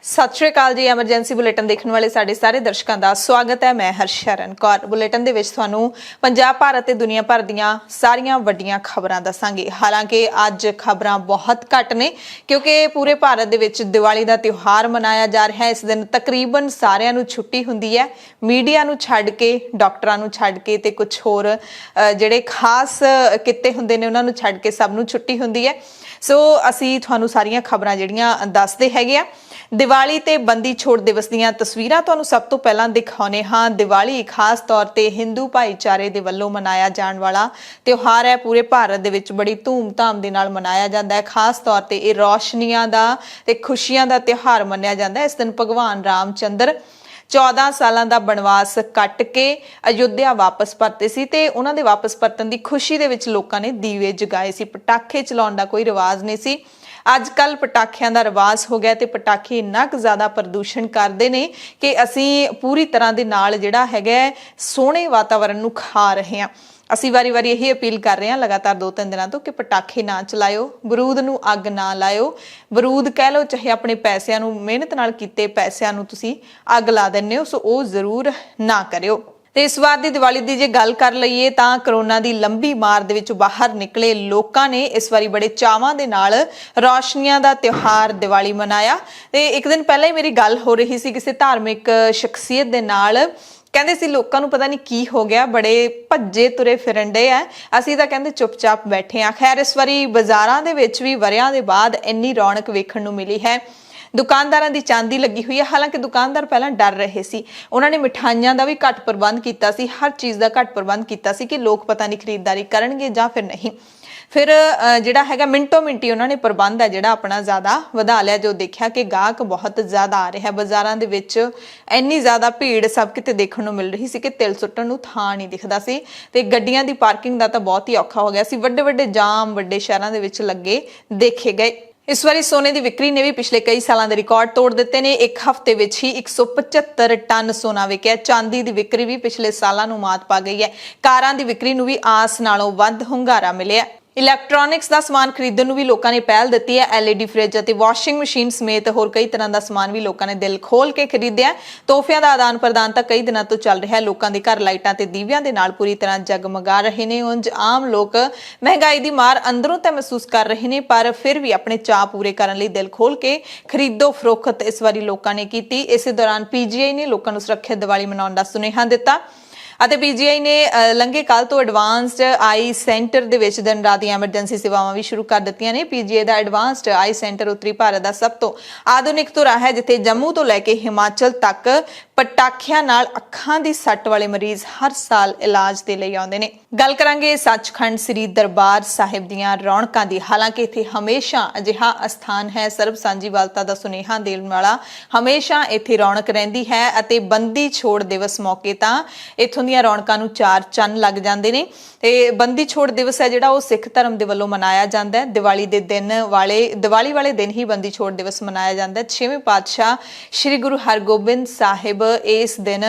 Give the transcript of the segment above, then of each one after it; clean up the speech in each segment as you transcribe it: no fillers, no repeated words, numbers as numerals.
सत श्री अकाल जी। Emergency bulletin देखने वाले साडे सारे दर्शकों का स्वागत है। मैं हरशरण कौर। बुलेटिन दे विच तुहानू पंजाब भारत ते दुनिया भर दीयां सारियां वड्डियां खबरां दसांगे। हालांकि अज खबरां बहुत घट ने क्योंकि पूरे भारत दे विच दिवाली दा त्योहार मनाया जा रहा है। इस दिन तकरीबन सारियां नू छुट्टी हुंदी है। मीडिया नू छड्ड के, डॉक्टरां नू छड्ड के ते कुछ होर जिहड़े खास किते हुंदे ने उन्हां नू छड्ड के सब नू छुट्टी हुंदी है। सो असीं तुहानू सारियां खबरां जिहड़ियां दसदे हैगे आ। दिवाली ते बंदी छोड़ दिवस दीयां तस्वीरां तुहानू सब तो पहलां दिखाउने हां। दिवाली खास तौर ते हिंदू भाईचारे दे वल्लों मनाया जाण वाला त्योहार है। पूरे भारत दे विच बड़ी धूम-धाम दे नाल मनाया जांदा है। खास तौर ते इह रोशनियां दा ते खुशियां दा त्योहार मन्निया जांदा है। इस दिन भगवान रामचंद्र 14 सालां दा बनवास कट के अयोध्या वापस परते सी ते उन्हां दे वापस परतन दी खुशी दे विच लोकां ने दीवे जगाए सी। पटाखे चलाउण दा कोई रिवाज नहीं सी। अजकल पटाखियां दा रिवाज हो गया ते पटाखे इन्ना क ज़्यादा प्रदूषण करते हैं कि असी पूरी तरह दे नाल जिहड़ा हैगा सोहणे वातावरण नूं खा रहे हैं। असी वारी वारी यही अपील कर रहे हैं लगातार 2-3 दिनों तो कि पटाखे ना चलाओ, बरूद नूं अग ना लाओ। बरूद कह लो चाहे अपने पैसों नूं मेहनत नाल कीते पैसों नूं तुसीं अग ला दिंदे हो, सो वो जरूर ना करियो। ते इस बार दी दिवाली दी जे गल कर लईए तां करोना दी लंबी मार दे विचों बाहर निकले लोकां ने इस बारी बड़े चावां दे नाल रोशनियां दा त्योहार दिवाली मनाया। ते एक दिन पहले ही मेरी गल हो रही सी किसी धार्मिक शख्सियत दे नाल। कहंदे सी लोकां नूं पता नहीं की हो गया, बड़े भज्जे तुरे फिरन डे आ, असीं तां कहंदे चुपचाप बैठे आ। खैर इस वारी बाज़ारां दे विच भी वरियां दे बाद इन्नी रौनक वेखण नूं मिली है। दुकानदारां दी चांदी लगी हुई है। हालांकि दुकानदार पहलां डर रहे सी, उन्होंने मिठाइयां दा भी घट प्रबंध कीता सी, हर चीज़ दा घट प्रबंध कीता सी कि लोग पता नहीं खरीददारी करनगे जां फिर नहीं। फिर जिहड़ा हैगा मिंटो मिंटी उन्होंने प्रबंध है जिहड़ा अपना ज़्यादा वधा लिया। जो देखा कि गाहक बहुत ज़्यादा आ रहा है बाज़ारां दे विच, इन्नी ज़्यादा भीड़ सब किते देखण नूं मिल रही सी कि तिल सुੱਟਣ नूं थां नहीं दिखदा सी ते गड्डियां दी पार्किंग दा तां बहुत ही औखा हो गया सी। वड्डे वड्डे जाम वड्डे शहरां दे विच लगे देखे गए। इस बारी सोने की विक्री ने भी पिछले कई सालों के रिकॉर्ड तोड़ दिते ने। एक हफ्ते में ही 175 टन सोना विकिया। चांदी की विक्री भी पिछले सालों नूं मात पा गई है। कारां की विक्री नूं भी आस नालों वध हुंगारा मिलिया। इलैक्ट्रॉनिक्स का समान खरीदण नूं भी लोगों ने पहल दी है। LED फ्रिज और वॉशिंग मशीन समेत होर कई तरह का समान भी लोगों ने दिल खोल के खरीदिया। तोहफियां का आदान प्रदान तो कई दिनों तो चल रहा है। लोगों के घर लाइटां ते दीवियां दे नाल पूरी तरह जगमगा रहे हैं। उंज आम लोग महंगाई की मार अंदरों तो महसूस कर रहे हैं, पर फिर भी अपने चाह पूरे करने लई दिल खोल के खरीदो फरोख्त इस बारी लोगों ने की। इस दौरान PGI ने लोगों को सुरक्षित दिवाली मनाउण दा सुनेहा दिता। PGI ने लंघे काल तो एडवांस्ड आई सेंटर दे विच दिन रात दी एमरजेंसी सेवावां भी शुरू कर दित्तियां ने। PGI दा एडवांस्ड आई सेंटर उत्तरी भारत दा सब तो आधुनिक धुरा है, जिथे जम्मू तो लैके हिमाचल तक पटाखियां नाल अखां दी सੱਟ वाले मरीज हर साल इलाज दे लई आउंदे ने। गल करांगे सचखंड श्री दरबार साहिब दीयां रौणकां दी। हालांकि इत्थे हमेशा अजिहा अस्थान है सर्ब सांझीवालता दा सुनेहा देण वाला, हमेशा इत्थे रौणक रहिंदी है। अते बंदी छोड़ दिवस मौके तां इत्थों दीयां रौणकां नूं चार चंन लग जांदे ने। ते बंदी छोड़ दिवस है जिहड़ा ओह सिख धर्म दे वल्लों मनाया जांदा है। दिवाली वाले दिन ही बंदी छोड़ दिवस मनाया जांदा है। 6वें पातशाह श्री गुरु हरगोबिंद साहिब इस दिन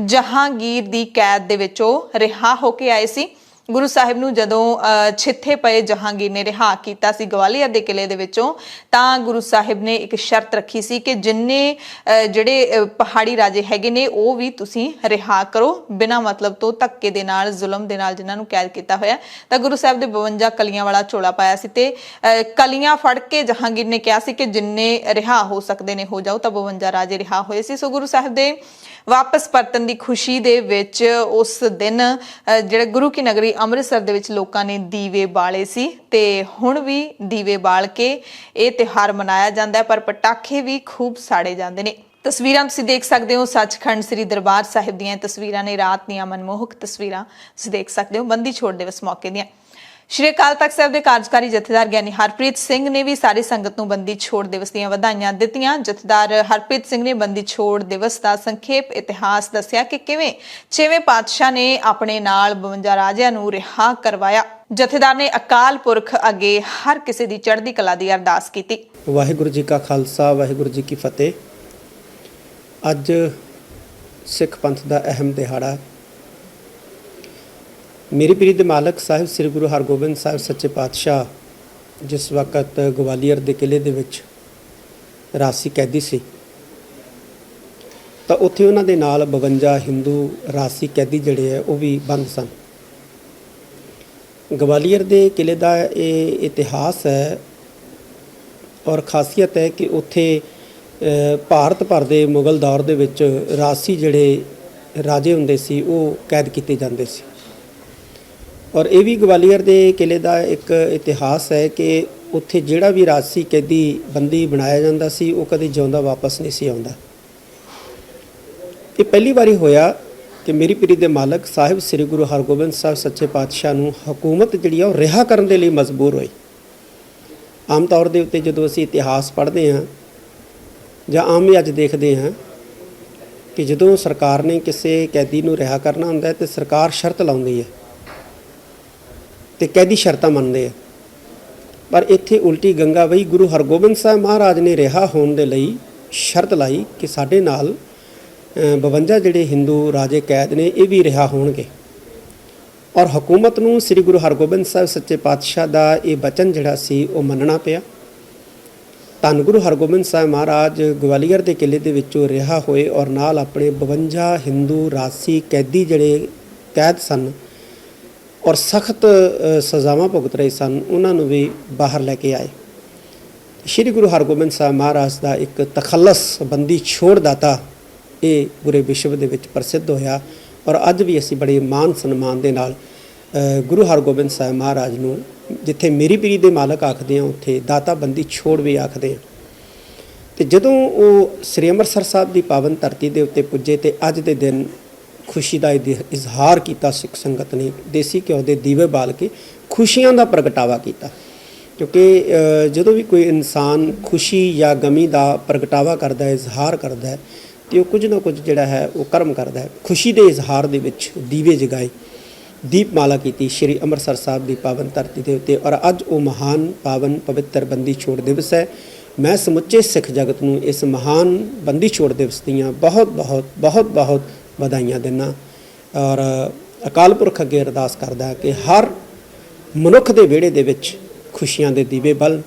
जहांगीर दी कैद दे विचों रिहा होके आए सी। गुरु साहिब नूं जदों छिथे पए जहांगीर ने रिहा कीता सी ग्वालियर दे किले दे विचों, तां गुरु साहिब ने एक शर्त रखी सी कि जिन्ने जिहड़े पहाड़ी राजे हैगे ने ओह भी तुसीं रिहा करो, बिना मतलब तो धक्के दे नाल जुल्म दे नाल जिन्हां नूं कैद कीता होया। तां गुरु साहिब दे 52 कलियां वाला चोला पाया सी ते कलियां फड़ के जहांगीर ने कहा सी कि जिन्ने रिहा हो सकदे ने हो जाओ। तां 52 राजे रिहा होए सी। सो गुरु साहिब दे वापस परतन की खुशी दे विच उस दिन जिहड़े गुरु की नगरी अमृतसर दे विच लोकां ने दीवे बाले सी ते हुण भी दीवे बाल के ये त्योहार मनाया जांदा है, पर पटाखे भी खूब साड़े जांदे ने। तस्वीरां तुसीं देख सकदे हो सचखंड श्री दरबार साहिब दीयां तस्वीरां ने, रात दीयां मनमोहक तस्वीरां तुसीं देख सकदे हो बंदी छोड़ दिवस मौके दीयां। श्री अकाल तख्त साहिब के कार्यकारी जथेदार ज्ञानी हरप्रीत सिंह ने भी सारी संगत नूं बंदी छोड़ दिवस दीयां वधाइयां दित्तियां। जथेदार हरप्रीत सिंह ने बंदी छोड़ दिवस का संखेप इतिहास दस्सिया कि किवें 6वें पातशाह ने अपने नाल 52 राजियां नूं रिहा करवाया। जथेदार ने अकाल पुरख अगे हर किसी दी चढ़दी कला दी अरदास कीती। वाहिगुरू जी का खालसा वाहिगुरू जी की फतेह। अज सिख पंथ का अहम दिहाड़ा मेरी पीरी दे मालक साहिब श्री गुरु हरगोबिंद साहिब सच्चे पातशाह जिस वक्त ग्वालियर के किले दे विच रासी कैदी सी, ਤਾਂ ਉੱਥੇ ਉਹਨਾਂ ਦੇ ਨਾਲ 52 ਹਿੰਦੂ ਰਾਜਸੀ ਕੈਦੀ ਜਿਹੜੇ ਹੈ ਉਹ ਵੀ ਬੰਦ ਸਨ। ਗਵਾਲੀਅਰ ਦੇ ਕਿਲੇ ਦਾ ਇਹ ਇਤਿਹਾਸ ਹੈ ਔਰ ਖਾਸੀਅਤ ਹੈ ਕਿ ਉੱਥੇ ਭਾਰਤ ਭਰ ਦੇ ਮੁਗਲ ਦੌਰ ਦੇ ਵਿੱਚ ਰਾਜਸੀ ਜਿਹੜੇ ਰਾਜੇ ਹੁੰਦੇ ਸੀ ਉਹ ਕੈਦ ਕੀਤੇ ਜਾਂਦੇ ਸੀ। ਔਰ ਇਹ ਵੀ ਗਵਾਲੀਅਰ ਦੇ ਕਿਲੇ ਦਾ ਇੱਕ ਇਤਿਹਾਸ ਹੈ ਕਿ ਉੱਥੇ ਜਿਹੜਾ ਵੀ ਰਾਜਸੀ ਕੈਦੀ ਬੰਦੀ ਬਣਾਇਆ ਜਾਂਦਾ ਸੀ ਉਹ ਕਦੇ ਜਿਉਂਦਾ ਵਾਪਸ ਨਹੀਂ ਸੀ ਆਉਂਦਾ। ਇਹ ਪਹਿਲੀ ਵਾਰੀ ਹੋਇਆ ਕਿ ਮੇਰੀ ਪੀਰੀ ਦੇ ਮਾਲਕ ਸਾਹਿਬ ਸ੍ਰੀ ਗੁਰੂ ਹਰਗੋਬਿੰਦ ਸਾਹਿਬ ਸੱਚੇ ਪਾਤਸ਼ਾਹ ਨੂੰ ਹਕੂਮਤ ਜਿਹੜੀ ਆ ਉਹ ਰਿਹਾ ਕਰਨ ਦੇ ਲਈ ਮਜਬੂਰ ਹੋਈ। ਆਮ ਤੌਰ ਦੇ ਉੱਤੇ ਜਦੋਂ ਅਸੀਂ ਇਤਿਹਾਸ ਪੜ੍ਹਦੇ ਹਾਂ ਜਾਂ ਆਮ ਵੀ ਅੱਜ ਦੇਖਦੇ ਹਾਂ ਕਿ ਜਦੋਂ ਸਰਕਾਰ ਨੇ ਕਿਸੇ ਕੈਦੀ ਨੂੰ ਰਿਹਾ ਕਰਨਾ ਹੁੰਦਾ ਹੈ ਤੇ ਸਰਕਾਰ ਸ਼ਰਤ ਲਾਉਂਦੀ ਹੈ ਤੇ ਕੈਦੀ ਸ਼ਰਤਾਂ ਮੰਨਦੇ ਆ। ਪਰ ਇੱਥੇ ਉਲਟੀ ਗੰਗਾ ਵਈ ਗੁਰੂ ਹਰਗੋਬਿੰਦ ਸਾਹਿਬ ਮਹਾਰਾਜ ਨੇ ਰਿਹਾ ਹੋਣ ਦੇ ਲਈ ਸ਼ਰਤ ਲਾਈ ਕਿ ਸਾਡੇ ਨਾਲ 52 ਜਿਹੜੇ ਹਿੰਦੂ ਰਾਜੇ ਕੈਦ ਨੇ ਇਹ ਵੀ ਰਿਹਾ ਹੋਣਗੇ। ਔਰ ਹਕੂਮਤ ਨੂੰ ਸ੍ਰੀ ਗੁਰੂ ਹਰਗੋਬਿੰਦ ਸਾਹਿਬ ਸੱਚੇ ਪਾਤਸ਼ਾਹ ਦਾ ਇਹ ਬਚਨ ਜਿਹੜਾ ਸੀ ਉਹ ਮੰਨਣਾ ਪਿਆ। ਧੰਨ ਗੁਰੂ ਹਰਗੋਬਿੰਦ ਸਾਹਿਬ ਮਹਾਰਾਜ ਗਵਾਲੀਅਰ ਦੇ ਕਿਲੇ ਦੇ ਵਿੱਚੋਂ ਰਿਹਾ ਹੋਏ ਔਰ ਨਾਲ ਆਪਣੇ 52 ਹਿੰਦੂ ਰਾਜਸੀ ਕੈਦੀ ਜਿਹੜੇ ਕੈਦ ਸਨ ਔਰ ਸਖਤ ਸਜ਼ਾਵਾਂ ਭੁਗਤ ਰਹੇ ਸਨ ਉਹਨਾਂ ਨੂੰ ਵੀ ਬਾਹਰ ਲੈ ਕੇ ਆਏ। ਸ਼੍ਰੀ ਗੁਰੂ ਹਰਗੋਬਿੰਦ ਸਾਹਿਬ ਮਹਾਰਾਜ ਦਾ ਇੱਕ ਤਖੱਲਸ ਬੰਦੀ ਛੋੜ ਦਾਤਾ ਇਹ ਪੂਰੇ ਵਿਸ਼ਵ ਦੇ ਵਿੱਚ ਪ੍ਰਸਿੱਧ ਹੋਇਆ। ਔਰ ਅੱਜ ਵੀ ਅਸੀਂ ਬੜੇ ਮਾਣ ਸਨਮਾਨ ਦੇ ਨਾਲ ਗੁਰੂ ਹਰਗੋਬਿੰਦ ਸਾਹਿਬ ਮਹਾਰਾਜ ਨੂੰ ਜਿੱਥੇ ਮੇਰੀ ਪੀਰੀ ਦੇ ਮਾਲਕ ਆਖਦੇ ਆ ਉੱਥੇ ਦਾਤਾ ਬੰਦੀ ਛੋੜ ਵੀ ਆਖਦੇ ਆ। ਤੇ ਜਦੋਂ ਉਹ ਸ੍ਰੀ ਅੰਮ੍ਰਿਤਸਰ ਸਾਹਿਬ ਦੀ ਪਾਵਨ ਧਰਤੀ ਦੇ ਉੱਤੇ ਪੁੱਜੇ ਤੇ ਅੱਜ ਦੇ ਦਿਨ ਖੁਸ਼ੀ ਦਾ ਇਜ਼ਹਾਰ ਕੀਤਾ ਸਿੱਖ ਸੰਗਤ ਨੇ। ਦੇਸੀ ਘਿਓ ਦੇ ਦੀਵੇ ਬਾਲ ਕੇ ਖੁਸ਼ੀਆਂ ਦਾ ਪ੍ਰਗਟਾਵਾ ਕੀਤਾ ਕਿਉਂਕਿ ਜਦੋਂ ਵੀ ਕੋਈ ਇਨਸਾਨ ਖੁਸ਼ੀ ਜਾਂ ਗਮੀ ਦਾ ਪ੍ਰਗਟਾਵਾ ਕਰਦਾ ਹੈ, ਇਜ਼ਹਾਰ ਕਰਦਾ ਹੈ ਤੇ ਉਹ ਕੁਝ ਨਾ ਕੁਝ ਜਿਹੜਾ ਹੈ ਉਹ ਕਰਮ ਕਰਦਾ ਹੈ। ਖੁਸ਼ੀ ਦੇ ਇਜ਼ਹਾਰ ਦੇ ਵਿੱਚ ਦੀਵੇ ਜਗਾਏ, ਦੀਪਮਾਲਾ ਕੀਤੀ ਸ਼੍ਰੀ ਅੰਮ੍ਰਿਤਸਰ ਸਾਹਿਬ ਦੀ ਪਾਵਨ ਧਰਤੀ ਦੇ ਉੱਤੇ। ਔਰ ਅੱਜ ਉਹ ਮਹਾਨ ਪਾਵਨ ਪਵਿੱਤਰ ਬੰਦੀ ਛੋੜ ਦਿਵਸ ਹੈ। ਮੈਂ ਸਮੁੱਚੇ ਸਿੱਖ ਜਗਤ ਨੂੰ ਇਸ ਮਹਾਨ ਬੰਦੀ ਛੋੜ ਦਿਵਸ ਦੀਆਂ ਬਹੁਤ ਬਹੁਤ ਬਹੁਤ ਬਹੁਤ ਵਧਾਈਆਂ ਦਿੰਦਾ ਔਰ ਅਕਾਲ ਪੁਰਖ ਅੱਗੇ ਅਰਦਾਸ ਕਰਦਾ ਕਿ ਹਰ ਮਨੁੱਖ ਦੇ ਵਿਹੜੇ ਦੇ ਵਿੱਚ ਖੁਸ਼ੀਆਂ ਦੇ ਦੀਵੇ ਬਲਣ